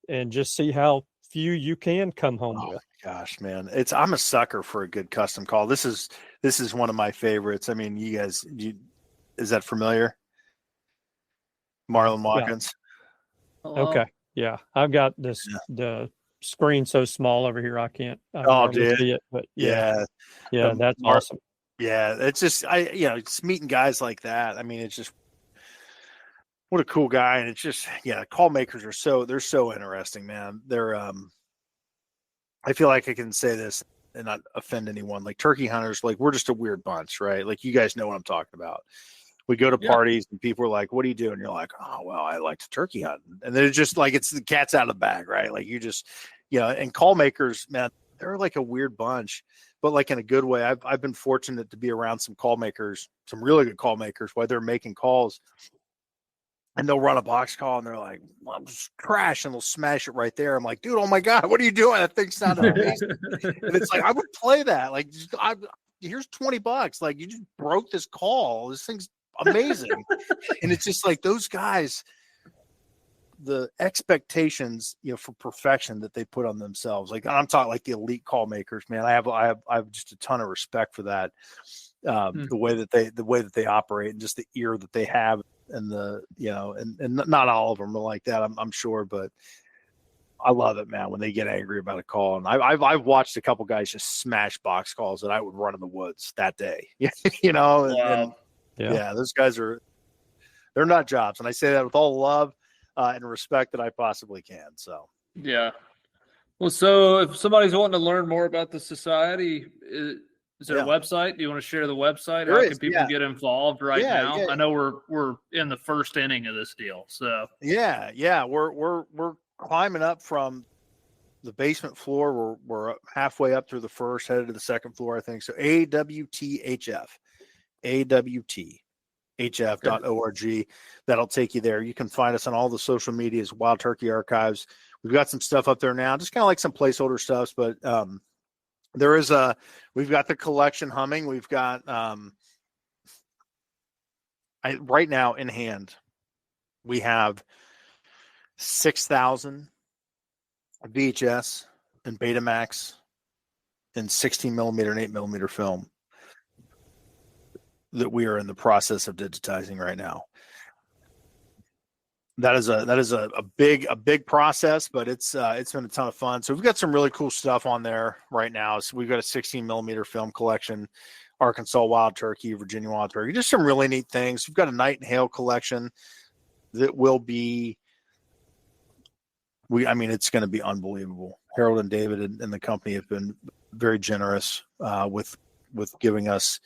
and just see how few you can come home with. Gosh, man, I'm a sucker for a good custom call. This is one of my favorites. I mean, you guys, is that familiar? Marlon Watkins. Yeah. Okay. Yeah. I've got the screen so small over here. I can't see it, but that's awesome. Yeah. It's just, it's meeting guys like that. I mean, it's just, what a cool guy. And it's just, call makers they're so interesting, man. They're, I feel like I can say this and not offend anyone. Like turkey hunters, like we're just a weird bunch, right? Like you guys know what I'm talking about. We go to parties and people are like, what do you do? And you're like, oh, well, I like to turkey hunt. And they're just like, it's the cat's out of the bag, right? Like you just, and call makers, man, they're like a weird bunch, but like in a good way. I've been fortunate to be around some call makers, some really good call makers while they're making calls. And they'll run a box call and they're like, well, just trash, and they'll smash it right there. I'm like, dude, oh my God, what are you doing? That thing sounded amazing. And it's like, I would play that. Like, here's $20. Like, you just broke this call. This thing's amazing. And it's just like those guys, the expectations, for perfection that they put on themselves. Like, I'm talking like the elite call makers, man. I have just a ton of respect for that. The way that they operate and just the ear that they have. And and not all of them are like that, I'm sure, but I love it, man, when they get angry about a call. And I've watched a couple guys just smash box calls that I would run in the woods that day, Wow. And those guys they're not jobs. And I say that with all love and respect that I possibly can. So, yeah. Well, so if somebody's wanting to learn more about the society, is there a website? Do you want to share the website? How can people get involved now? Yeah. I know we're in the first inning of this deal. So we're climbing up from the basement floor. We're halfway up through the first, headed to the second floor, I think. So awthf.org. That'll take you there. You can find us on all the social medias, Wild Turkey Archives. We've got some stuff up there now, just kind of like some placeholder stuff, but we've got the collection humming. We've got, right now in hand, we have 6,000 VHS and Betamax and 16 millimeter and 8 millimeter film that we are in the process of digitizing right now. That is a big process, but it's been a ton of fun. So we've got some really cool stuff on there right now. So we've got a 16 millimeter film collection, Arkansas wild turkey, Virginia wild turkey, just some really neat things. We've got a night and hail collection that will be, it's going to be unbelievable. Harold and David and the company have been very generous with giving us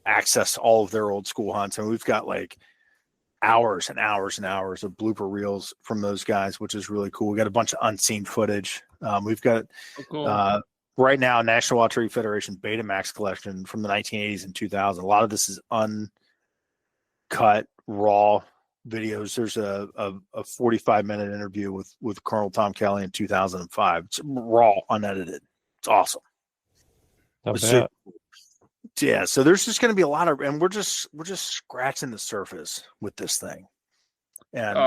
access to all of their old school hunts. And we've got like hours and hours and hours of blooper reels from those guys, which is really cool. We got a bunch of unseen footage. We've got right now National Wild Turkey Federation Betamax collection from the 1980s and 2000. A lot of this is uncut, raw videos. There's a 45-minute interview with Colonel Tom Kelly in 2005. It's raw, unedited. It's awesome. Yeah, so there's just going to be a lot of, and we're just scratching the surface with this thing. And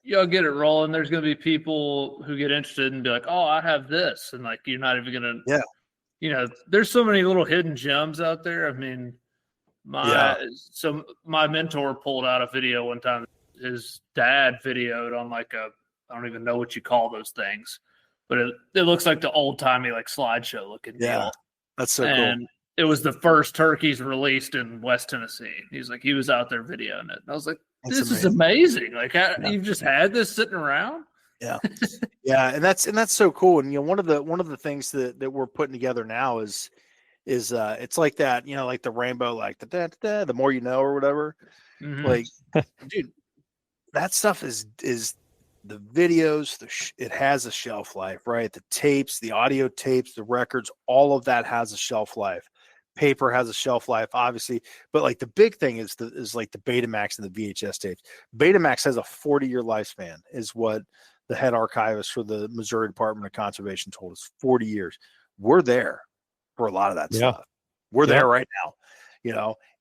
you'll get it rolling. There's going to be people who get interested and be like, "Oh, I have this," and like you're not even going to, there's so many little hidden gems out there. I mean, my mentor pulled out a video one time. His dad videoed on like I don't even know what you call those things, but it looks like the old timey like slideshow looking deal. That's so and cool. It was the first turkeys released in West Tennessee. He's like, he was out there videoing it. And I was like, this is amazing. Like, you've just had this sitting around. Yeah. And that's so cool. And, one of the things that we're putting together now is it's like that, like the rainbow, like the more you know, or whatever. Mm-hmm. Like, dude, that stuff is the videos, it has a shelf life, right? The tapes, the audio tapes, the records, all of that has a shelf life. Paper has a shelf life, obviously, but like the big thing is like the Betamax and the VHS tapes. Betamax has a 40-year lifespan, is what the head archivist for the Missouri Department of Conservation told us. 40 years. We're there for a lot of that stuff. We're there right now,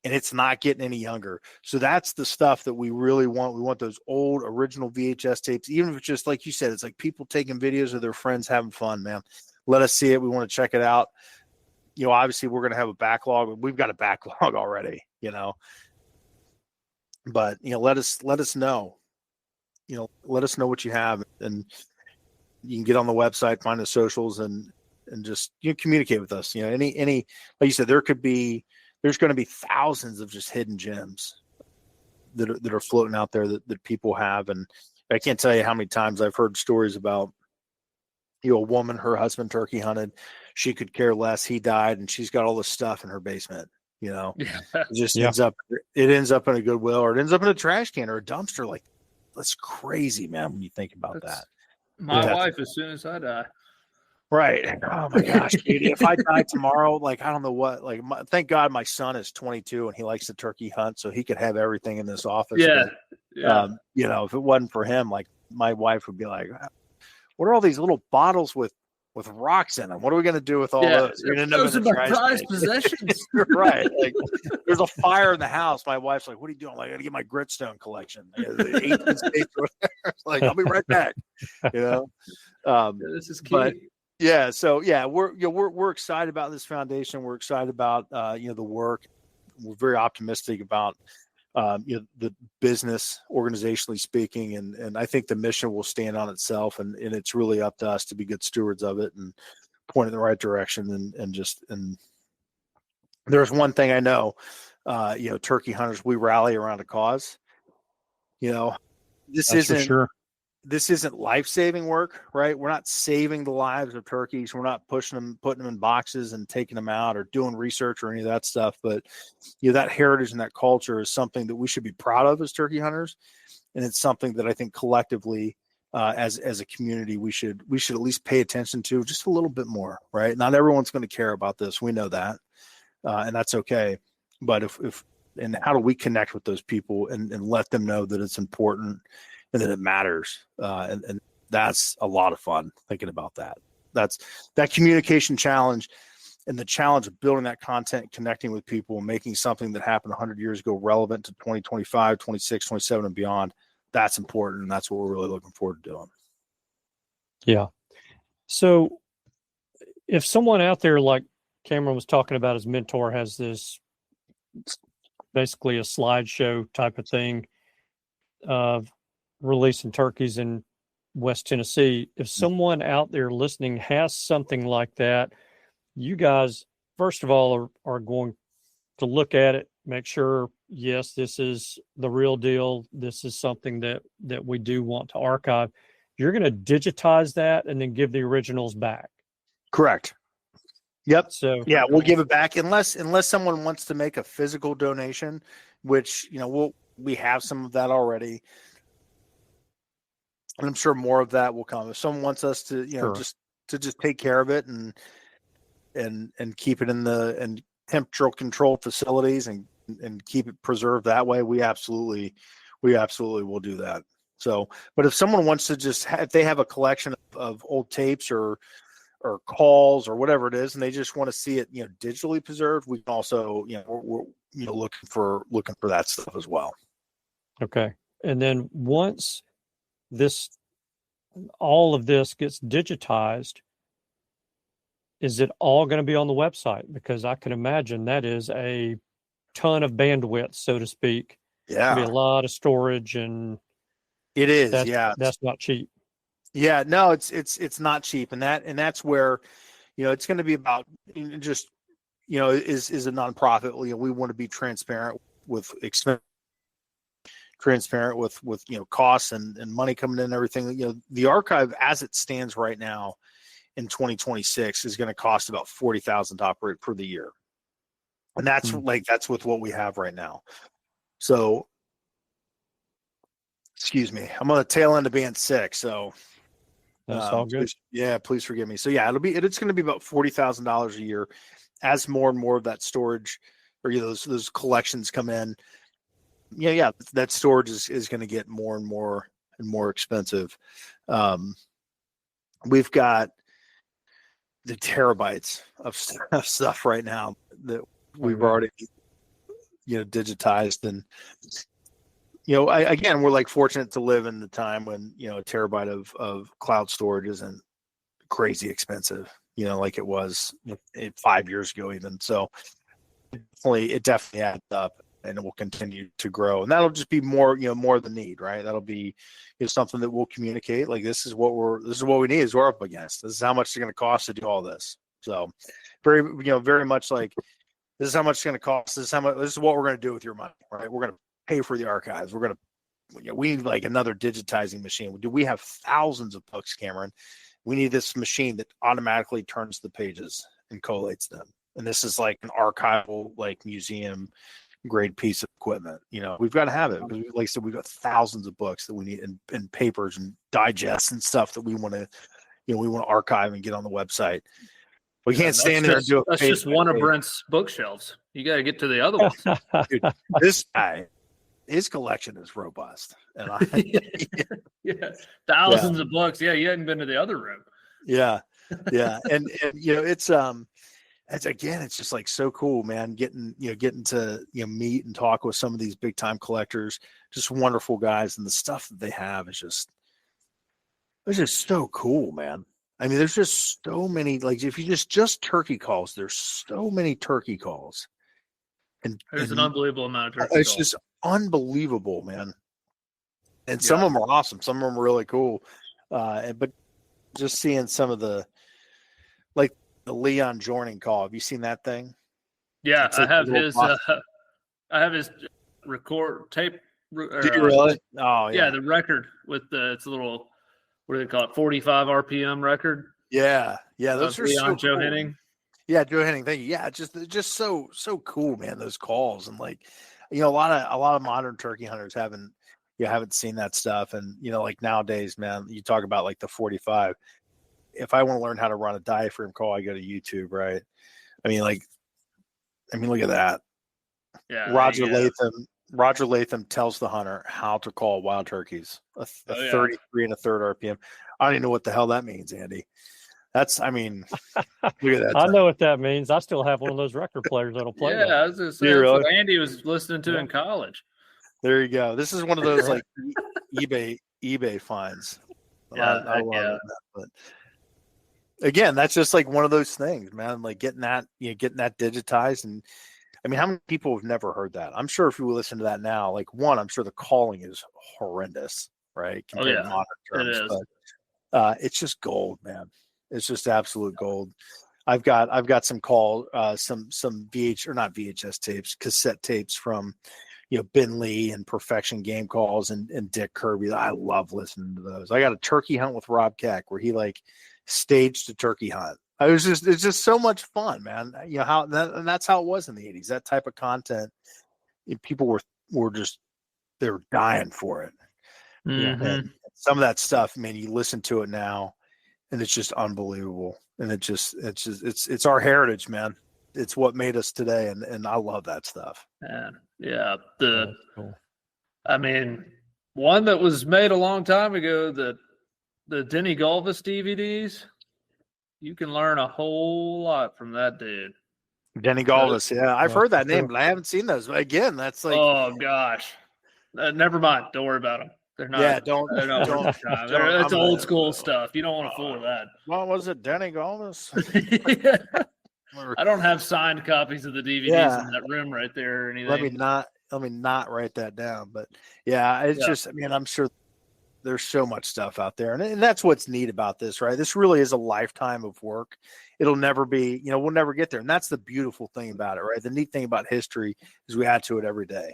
and it's not getting any younger. So that's the stuff that we really want. We want those old original VHS tapes, even if it's just like you said, it's like people taking videos of their friends having fun, man. Let us see it. We want to check it out. Obviously we're going to have a backlog. We've got a backlog already, but, let us know, let us know what you have, and you can get on the website, find the socials, and just, communicate with us. Any, like you said, there's going to be thousands of just hidden gems that are floating out there that people have. And I can't tell you how many times I've heard stories about, a woman, her husband turkey hunted, she could care less, he died, and she's got all this stuff in her basement. It just ends up in a Goodwill, or it ends up in a trash can or a dumpster. Like, that's crazy, man, when you think about that. My wife, as soon as I die. Right. Oh my gosh, dude. If I die tomorrow, like, I don't know what, like, thank God my son is 22 and he likes to turkey hunt, so he could have everything in this office. But, if it wasn't for him, like, my wife would be like, what are all these little bottles with rocks in them? What are we going to do with all those? Those are my prized possessions. Right. Like, there's a fire in the house. My wife's like, what are you doing? I'm like, I got to get my gritstone collection. The 18 states like, I'll be right back. This is key. We're excited about this foundation. We're excited about the work. We're very optimistic about the business, organizationally speaking, and I think the mission will stand on itself, and it's really up to us to be good stewards of it and point in the right direction. And there's one thing I know, turkey hunters, we rally around a cause. This isn't life-saving work, right? We're not saving the lives of turkeys. We're not putting them in boxes and taking them out or doing research or any of that stuff. But that heritage and that culture is something that we should be proud of as turkey hunters, and it's something that I think collectively, as a community, we should at least pay attention to just a little bit more, right? Not everyone's going to care about this. We know that, and that's okay. But and how do we connect with those people and let them know that it's important and that it matters, and that's a lot of fun thinking about that. That's that communication challenge, and the challenge of building that content, connecting with people, and making something that happened 100 years ago relevant to 2025, 26, 27, and beyond. That's important, and that's what we're really looking forward to doing. Yeah. So if someone out there, like Cameron was talking about, his mentor has this basically a slideshow type of thing of releasing turkeys in West Tennessee. If someone out there listening has something like that, you guys, first of all, are going to look at it, make sure, yes, this is the real deal. This is something that we do want to archive. You're going to digitize that and then give the originals back. Correct. Yep. So we'll give it back unless someone wants to make a physical donation, which, we have some of that already. And I'm sure more of that will come. If someone wants us to, just take care of it and keep it in temperature controlled facilities and keep it preserved that way, we absolutely will do that. So, but if someone wants to if they have a collection of old tapes or calls or whatever it is, and they just want to see it, digitally preserved, we can also, we're looking for that stuff as well. Okay. And then once all of this gets digitized, is it all going to be on the website? Because I can imagine that is a ton of bandwidth, so to speak. Yeah, be a lot of storage, and it is. That's not cheap. Yeah, no, it's not cheap, and that's where, it's going to be about just, is a nonprofit. We want to be transparent with expense, transparent with costs and money coming in and everything. The archive as it stands right now in 2026 is going to cost about $40,000 to operate for the year, and that's that's with what we have right now. So, excuse me, I'm on the tail end of being sick, so that's all good. Please forgive me. So yeah, it's going to be about $40,000 a year as more and more of that storage or those collections come in. That storage is going to get more and more and more expensive. We've got the terabytes of stuff right now that we've already digitized, and again, we're like fortunate to live in the time when a terabyte of cloud storage isn't crazy expensive, like it was 5 years ago even. So it definitely adds up, and it will continue to grow, and that'll just be more the need, right? That'll be something that we'll communicate, like this is what we need, is we're up against, this is how much it's going to cost to do all this. So very much like, this is how much it's going to cost, this is what we're going to do with your money, right? We're going to pay for the archives, we need like another digitizing machine. We have thousands of books, Cameron. We need this machine that automatically turns the pages and collates them, and this is like an archival, like museum grade piece of equipment. We've got to have it because, like I said, we've got thousands of books that we need, and papers and digests and stuff that we want to archive and get on the website. We can't stand there and do it. That's just one of Brent's bookshelves. You got to get to the other ones. Dude, this guy, his collection is robust, and thousands of books. Yeah, you hadn't been to the other room. Yeah, and it's just like so cool, man. Getting to meet and talk with some of these big time collectors, just wonderful guys, and the stuff that they have is just so cool, man. I mean, there's just so many, like, if you just turkey calls, there's so many turkey calls. And there's an unbelievable amount of turkey calls. It's just unbelievable, man. And some of them are awesome. Some of them are really cool. But just seeing some of the Leon Jorning call. Have you seen that thing? Yeah, I have his record tape. Do you really? Oh, yeah. Yeah, the record with it's a little, what do they call it? 45 RPM record. Yeah. Those are Leon so Joe cool. Henning. Yeah, Joe Henning. Thank you. Yeah, just so cool, man. Those calls, and like, a lot of modern turkey hunters haven't seen that stuff, and like nowadays, man, you talk about like the 45. If I want to learn how to run a diaphragm call, I go to YouTube, right? I mean, look at that. Yeah, Roger Latham tells the hunter how to call wild turkeys, a 33 and a third RPM. I don't even know what the hell that means, Andy. Look at that. I know what that means. I still have one of those record players that'll play. Yeah, I was going to say, that's what Andy was listening to in college. There you go. This is one of those like eBay finds. Yeah, I love that. But again, that's just like one of those things, man. Like getting that digitized, and I mean, how many people have never heard that? I'm sure if you listen to that now, like I'm sure the calling is horrendous, right? Compared to modern terms, it is. But it's just gold, man. It's just absolute gold. I've got some some not VHS tapes, cassette tapes from Ben Lee and Perfection Game Calls and Dick Kirby. I love listening to those. I got a turkey hunt with Rob Keck where he like staged a turkey hunt. It's just so much fun, man. And that's how it was in the 80s. That type of content, people were they were dying for it. Mm-hmm. And some of that stuff, man, you listen to it now, and it's just unbelievable. And it's our heritage, man. It's what made us today, and I love that stuff. Yeah. I mean, one that was made a long time ago, the Denny Golvis DVDs. You can learn a whole lot from that dude. Denny Golvis, yeah. I've heard that name, but I haven't seen those. But again, that's like, oh gosh. Never mind. Don't worry about them. They're not. Yeah, They're not worth the time. That's old school stuff. You don't want to fool with that. What was it, Danny Gomez? I don't have signed copies of the DVDs in that room right there or anything. Let me not write that down. But yeah, it's just, I mean, I'm sure there's so much stuff out there. And that's what's neat about this, right? This really is a lifetime of work. It'll never be, we'll never get there. And that's the beautiful thing about it, right? The neat thing about history is we add to it every day.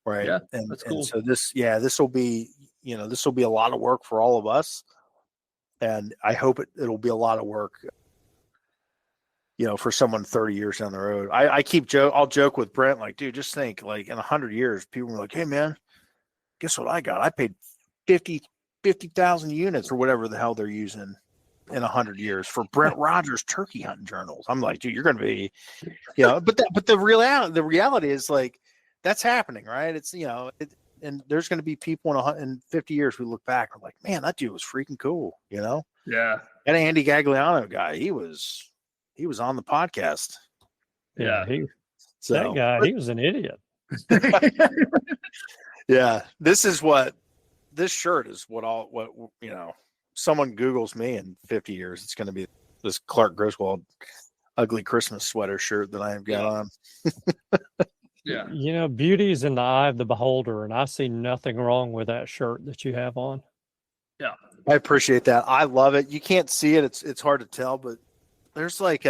Right. Yeah, and, that's cool. And so this will be, this will be a lot of work for all of us. And I hope it'll be a lot of work, for someone 30 years down the road. I'll joke with Brent, like, dude, just think, like, in 100 years, people were like, hey man, guess what I got? I paid 50,000 units or whatever the hell they're using in 100 years for Brent Rogers turkey hunting journals. I'm like, dude, you're going to be, but the reality is, like, that's happening, right? It's, and there's going to be people in 50 years who look back and are like, man, that dude was freaking cool, Yeah. That Andy Gagliano guy, he was on the podcast. Yeah. That guy, he was an idiot. Yeah. This shirt is what someone Googles me in 50 years, it's going to be this Clark Griswold ugly Christmas sweater shirt that I have got on. Yeah. Beauty is in the eye of the beholder, and I see nothing wrong with that shirt that you have on. Yeah. I appreciate that. I love it. You can't see it. It's hard to tell, but there's like,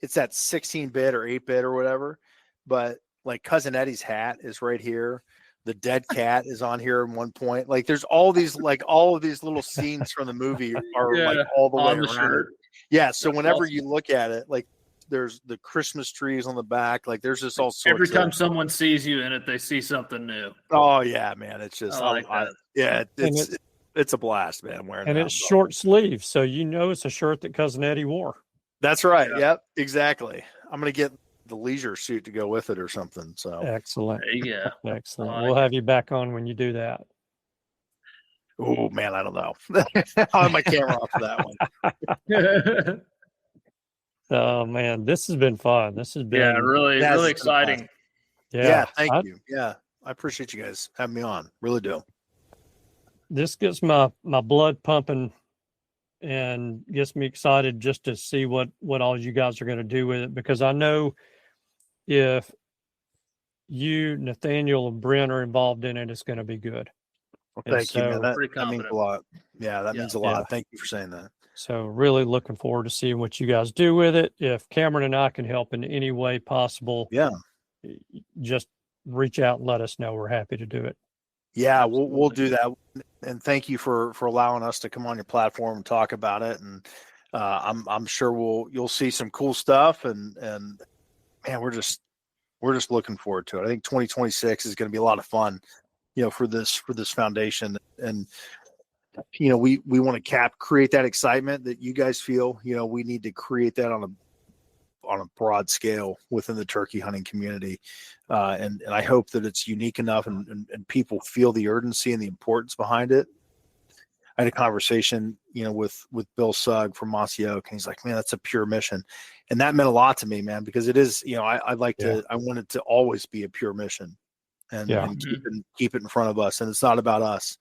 it's that 16-bit or 8-bit or whatever, but like Cousin Eddie's hat is right here. The dead cat is on here at one point. Like there's all of these little scenes from the movie are like all the way on the around shirt. it. Yeah. So That's whenever awesome. you look at it, like there's the Christmas trees on the back. Like there's just all sorts. Every time someone sees you in it, they see something new. Oh yeah, man. It's just, that. It's a blast, man. I'm wearing and it's short sleeve, so it's a shirt that Cousin Eddie wore. That's right. Yeah. Yep, exactly. I'm gonna get the leisure suit to go with it or something. So excellent. Yeah, excellent. We'll have you back on when you do that. Oh man, I don't know. I'll have my camera off for that one. Oh man, this has been fun. This has been really exciting. Yeah, thank you. Yeah, I appreciate you guys having me on. Really do. This gets my blood pumping and gets me excited just to see what all you guys are going to do with it, because I know if you, Nathaniel, and Brent are involved in it, it's going to be good. Well, thank you, man. That means a lot. Yeah, that means a lot. Yeah. Thank you for saying that. So really looking forward to seeing what you guys do with it. If Cameron and I can help in any way possible, just reach out and let us know. We're happy to do it. Yeah, we'll do that. And thank you for allowing us to come on your platform and talk about it. And I'm sure you'll see some cool stuff. And man, we're just looking forward to it. I think 2026 is going to be a lot of fun, for this foundation. And we want to create that excitement that you guys feel. We need to create that on a broad scale within the turkey hunting community. And I hope that it's unique enough and people feel the urgency and the importance behind it. I had a conversation, with Bill Sugg from Mossy Oak, and he's like, man, that's a pure mission. And that meant a lot to me, man, because it is, I want it to always be a pure mission and keep it in front of us. And it's not about us.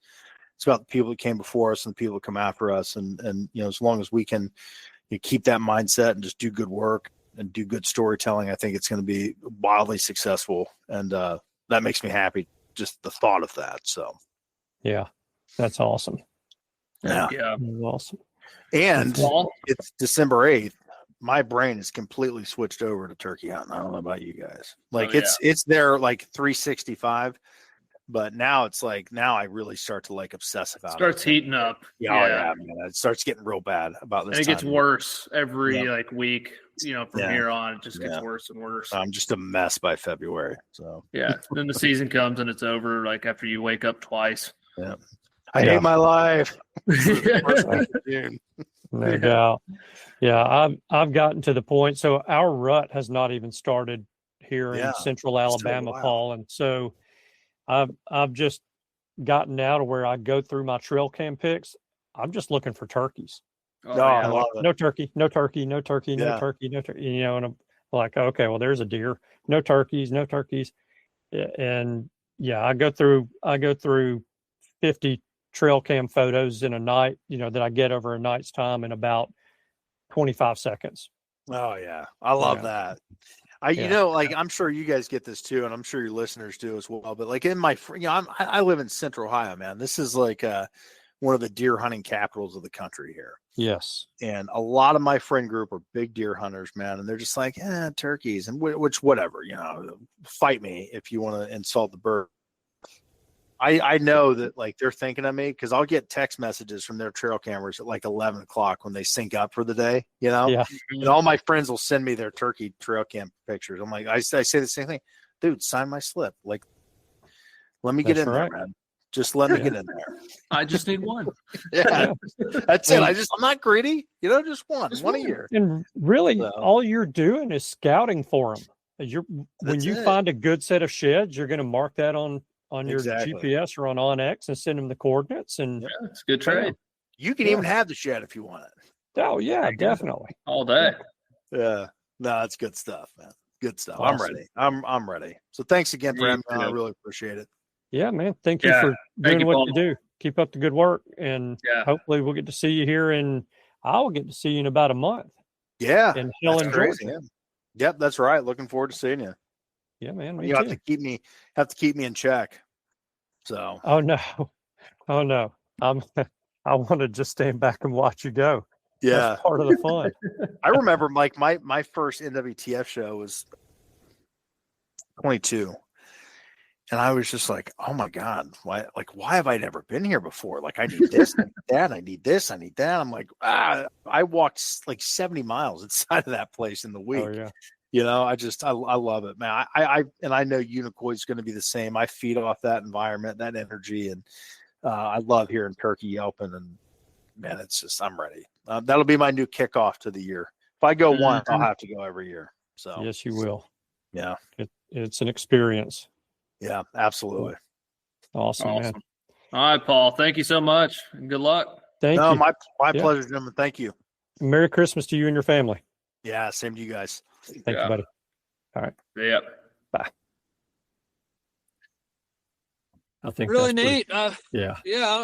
It's about the people that came before us and the people that come after us. And as long as we can keep that mindset and just do good work and do good storytelling, I think it's going to be wildly successful. And that makes me happy, just the thought of that. So, yeah, that's awesome. Yeah. Awesome. And it's December 8th. My brain is completely switched over to turkey hunting. I don't know about you guys. Like it's there like 365. But now I really start to obsess about it. Starts heating up. Yeah, man. It starts getting real bad about this. And it gets worse every week, from here on. It just gets worse and worse. I'm just a mess by February. So then the season comes and it's over, like after you wake up twice. Yeah. I hate my life. No doubt. Yeah, I've gotten to the point. So our rut has not even started here in central Alabama, Paul. And so I've just gotten out of where I go through my trail cam pics. I'm just looking for turkeys. I love it. No turkey. And I'm like, okay, well, there's a deer. No turkeys. And I go through 50 trail cam photos in a night, that I get over a night's time in about 25 seconds. Oh yeah. I love that. I'm sure you guys get this too, and I'm sure your listeners do as well. But like in my, I live in Central Ohio, man. This is like one of the deer hunting capitals of the country here. Yes. And a lot of my friend group are big deer hunters, man. And they're just like, turkeys and whatever, fight me if you want to insult the bird. I know that like they're thinking of me because I'll get text messages from their trail cameras at like 11 o'clock when they sync up for the day, Yeah. And all my friends will send me their turkey trail cam pictures. I'm like, I say the same thing, dude, sign my slip. Like, let me get in there, man. Just let me get in there. I just need one. Yeah, that's it. I'm not greedy, just one a year. And really, all you're doing is scouting for them. When you find a good set of sheds, you're going to mark that on your GPS or on OnX and send them the coordinates. And it's a good trade. You can even have the shed if you want it. Oh yeah, definitely. All day. Yeah. No, it's good stuff, man. Good stuff. Awesome. I'm ready. I'm ready. So thanks again for having me on. I really appreciate it. Yeah, man. Thank you for doing what you do. Keep up the good work. And hopefully we'll get to see you here I will get to see you in about a month. Yeah. In Helen, Georgia. Yep, that's right. Looking forward to seeing you. Yeah, man. You have to keep me in check. So. Oh no. I want to just stand back and watch you go. Yeah. That's part of the fun. I remember like my first NWTF show was 22. And I was just like, oh my God, why have I never been here before? Like, I need this, I need that, I need this, I need that. I'm like, I walked like 70 miles inside of that place in the week. Oh, yeah. I love it, man. I know Unicoi is going to be the same. I feed off that environment, that energy. And I love hearing turkey yelping, and man, it's just, I'm ready. That'll be my new kickoff to the year. If I go once, I'll have to go every year. So yes, you will. Yeah. It's an experience. Yeah, absolutely. Awesome, man. All right, Paul. Thank you so much. And good luck. Thank you. My pleasure, gentlemen. Thank you. Merry Christmas to you and your family. Yeah, same to you guys. Thank you, buddy. All right. Yeah. Bye. I think really neat. Yeah,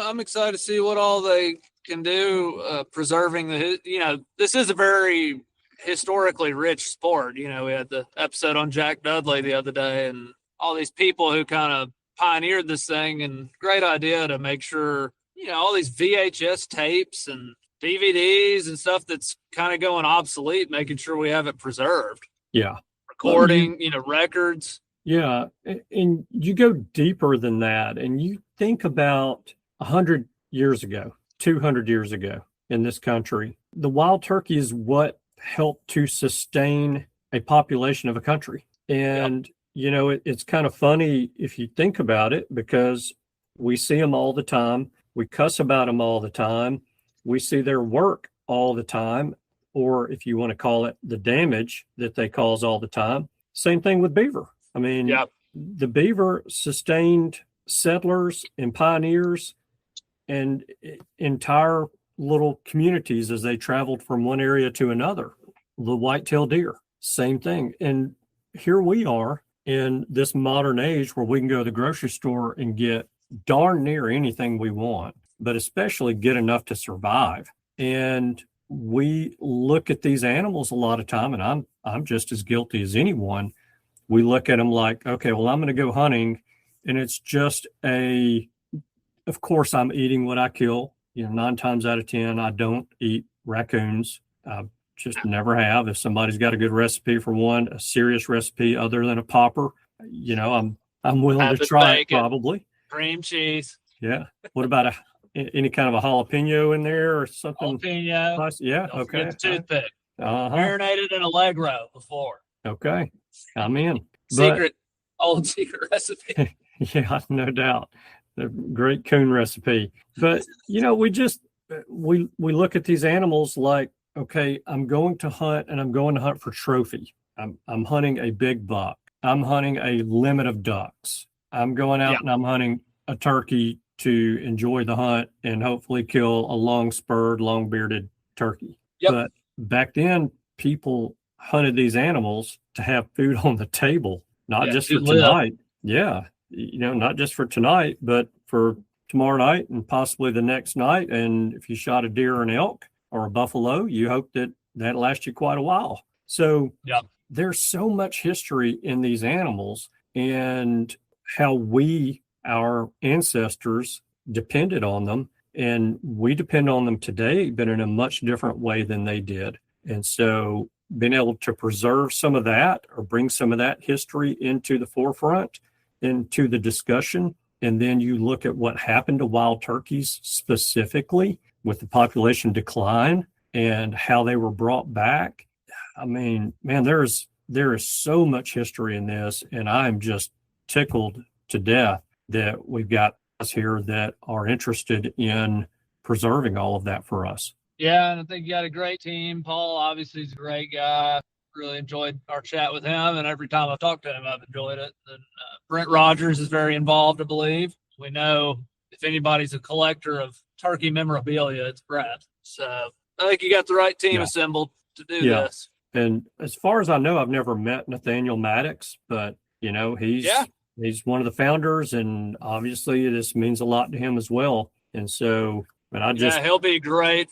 I'm excited to see what all they can do preserving this is a very historically rich sport. We had the episode on Jack Dudley the other day, and all these people who kind of pioneered this thing, and great idea to make sure, all these VHS tapes and DVDs and stuff that's kind of going obsolete, making sure we have it preserved. Yeah. Recording, records. Yeah. And you go deeper than that, and you think about 100 years ago, 200 years ago in this country, the wild turkey is what helped to sustain a population of a country. And it's kind of funny if you think about it, because we see them all the time. We cuss about them all the time. We see their work all the time, or if you want to call it the damage that they cause all the time. Same thing with beaver. I mean, the beaver sustained settlers and pioneers and entire little communities as they traveled from one area to another. The white-tailed deer, same thing. And here we are in this modern age where we can go to the grocery store and get darn near anything we want, but especially get enough to survive. And we look at these animals a lot of time, and I'm just as guilty as anyone. We look at them like, okay, well, I'm going to go hunting, and it's just of course I'm eating what I kill. 9 times out of 10, I don't eat raccoons. Just never have. If somebody's got a good recipe for one, a serious recipe other than a popper, I'm willing to try it probably. Cream cheese. Yeah. What about any kind of a jalapeno in there or something? Jalapeno. Nice? Yeah. Don't Okay. forget the toothpick. Marinated in Allegro before. Okay. I'm in. Old secret recipe. Yeah, no doubt. The great coon recipe. But we look at these animals like, okay, I'm going to hunt, and I'm going to hunt for trophy. I'm hunting a big buck. I'm hunting a limit of ducks. I'm going out and I'm hunting a turkey to enjoy the hunt and hopefully kill a long-spurred, long-bearded turkey. Yep. But back then, people hunted these animals to have food on the table, not just for tonight. Yeah. Not just for tonight, but for tomorrow night and possibly the next night. And if you shot a deer or an elk or a buffalo, you hope that lasts you quite a while. So there's so much history in these animals and how our ancestors depended on them. And we depend on them today, but in a much different way than they did. And so being able to preserve some of that or bring some of that history into the forefront, into the discussion, and then you look at what happened to wild turkeys specifically with the population decline and how they were brought back. I mean, man, there is so much history in this, and I'm just tickled to death that we've got us here that are interested in preserving all of that for us. Yeah, and I think you got a great team. Paul obviously is a great guy. Really enjoyed our chat with him, and every time I've talked to him, I've enjoyed it. And Brent Rogers is very involved, I believe. We know if anybody's a collector of turkey memorabilia, it's Brent. So I think you got the right team assembled to do this. And as far as I know, I've never met Nathaniel Maddox, but he's one of the founders, and obviously this means a lot to him as well. And so, he'll be great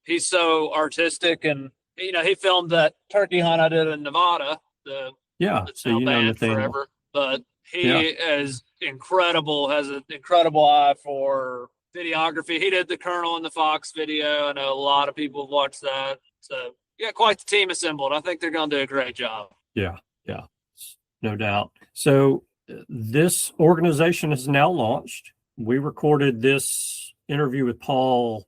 he's so artistic, and he filmed that turkey hunt I did in Nevada. It's now banned forever, but he is incredible, has an incredible eye for videography. He did the Colonel and the Fox video. I know a lot of people have watched that. So quite the team assembled. I think they're going to do a great job. Yeah, no doubt. So this organization is now launched. We recorded this interview with Paul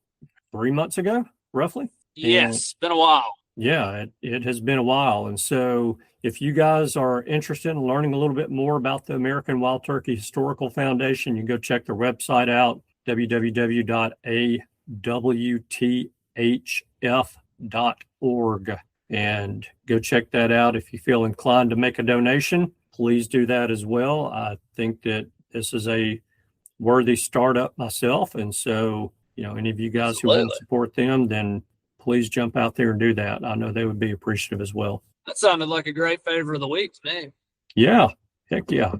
3 months ago, roughly. Yes, been a while. Yeah, it has been a while. And so if you guys are interested in learning a little bit more about the American Wild Turkey Historical Foundation, you can go check their website out, www.awthf.org, and go check that out. If you feel inclined to make a donation, please do that as well. I think that this is a worthy startup myself. And so, any of you guys who want to support them, then please jump out there and do that. I know they would be appreciative as well. That sounded like a great favor of the week to me. Yeah. Heck yeah.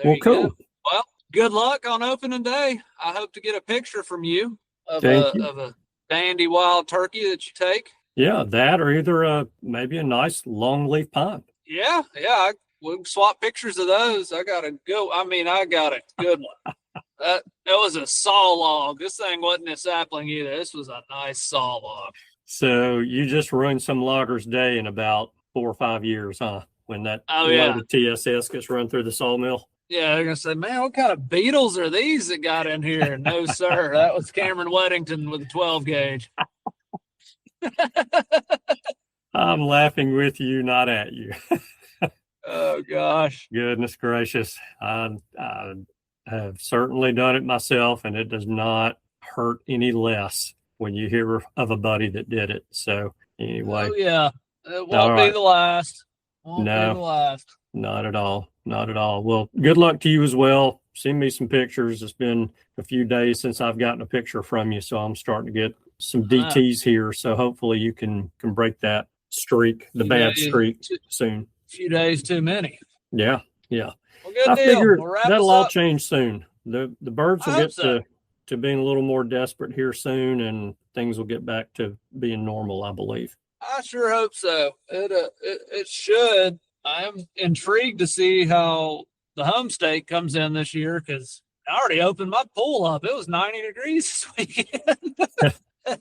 Well, cool. Go. Well, good luck on opening day. I hope to get a picture from you of a dandy wild turkey that you take. Yeah, that or either maybe a nice long leaf pine. Yeah. We'll swap pictures of those. I got a good one. It was a saw log. This thing wasn't a sapling either. This was a nice saw log. So you just ruined some logger's day in about 4 or 5 years, huh? When that loaded TSS gets run through the sawmill. Yeah, they're going to say, man, what kind of beetles are these that got in here? No, sir. That was Cameron Weddington with a 12 gauge. I'm laughing with you, not at you. Oh, gosh. Goodness gracious. I have certainly done it myself, and it does not hurt any less when you hear of a buddy that did it. So anyway. Oh, yeah. It won't be the last. Won't be the last. Not at all. Not at all. Well, good luck to you as well. Send me some pictures. It's been a few days since I've gotten a picture from you, so I'm starting to get some DTs here. So hopefully you can break that streak, the bad streak soon. A few days too many. Yeah. Well, good I deal. figure We'll that'll all change soon. The birds will get so. to being a little more desperate here soon, and things will get back to being normal, I believe. I sure hope so. It should. I'm intrigued to see how the home state comes in this year, because I already opened my pool up. It was 90 degrees this weekend. I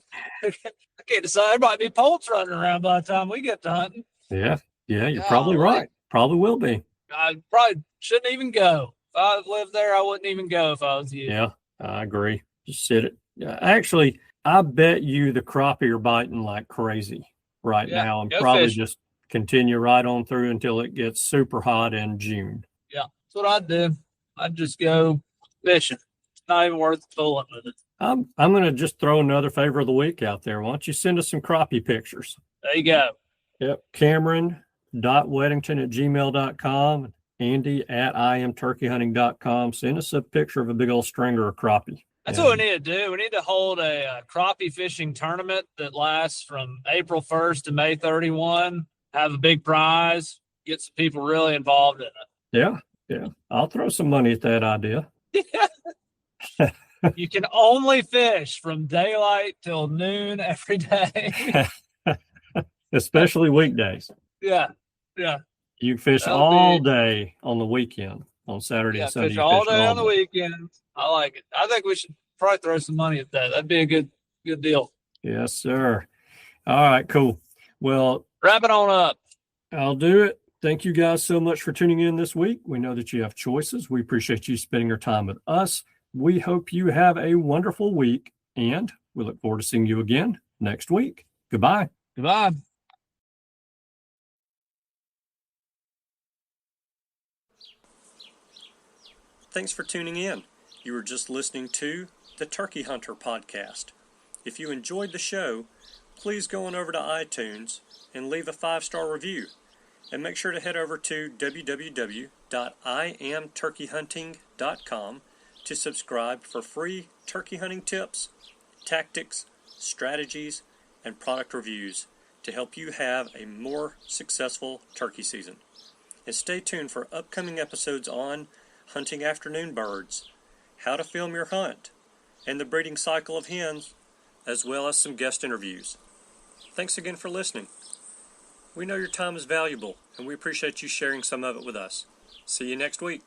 can't decide. There might be poults running around by the time we get to hunting. Yeah, you're probably right. Probably will be. I probably shouldn't even go. If I lived there, I wouldn't even go if I was you. Yeah, I agree. Just sit it. Actually, I bet you the crappie are biting like crazy now, and probably fishing. Just continue right on through until it gets super hot in June. Yeah, that's what I'd do. I'd just go fishing. It's not even worth fooling with it. I'm going to just throw another favor of the week out there. Why don't you send us some crappie pictures? There you go. Yep. Cameron.weddington@gmail.com. Andy@IamTurkeyHunting.com. Send us a picture of a big old stringer of crappie. That's what we need to do. We need to hold a crappie fishing tournament that lasts from April 1st to May 31. Have a big prize. Get some people really involved in it. Yeah. I'll throw some money at that idea. You can only fish from daylight till noon every day. Especially weekdays. Yeah. Yeah. You fish all day on the weekend, on Saturday and Sunday. Fish all day on the weekend. I like it. I think we should probably throw some money at that. That'd be a good deal. Yes, sir. All right, cool. Well, wrap it on up. I'll do it. Thank you guys so much for tuning in this week. We know that you have choices. We appreciate you spending your time with us. We hope you have a wonderful week, and we look forward to seeing you again next week. Goodbye. Goodbye. Thanks for tuning in. You were just listening to the Turkey Hunter podcast. If you enjoyed the show, please go on over to iTunes and leave a 5-star review. And make sure to head over to www.iamturkeyhunting.com to subscribe for free turkey hunting tips, tactics, strategies, and product reviews to help you have a more successful turkey season. And stay tuned for upcoming episodes on hunting afternoon birds, how to film your hunt, and the breeding cycle of hens, as well as some guest interviews. Thanks again for listening. We know your time is valuable, and we appreciate you sharing some of it with us. See you next week.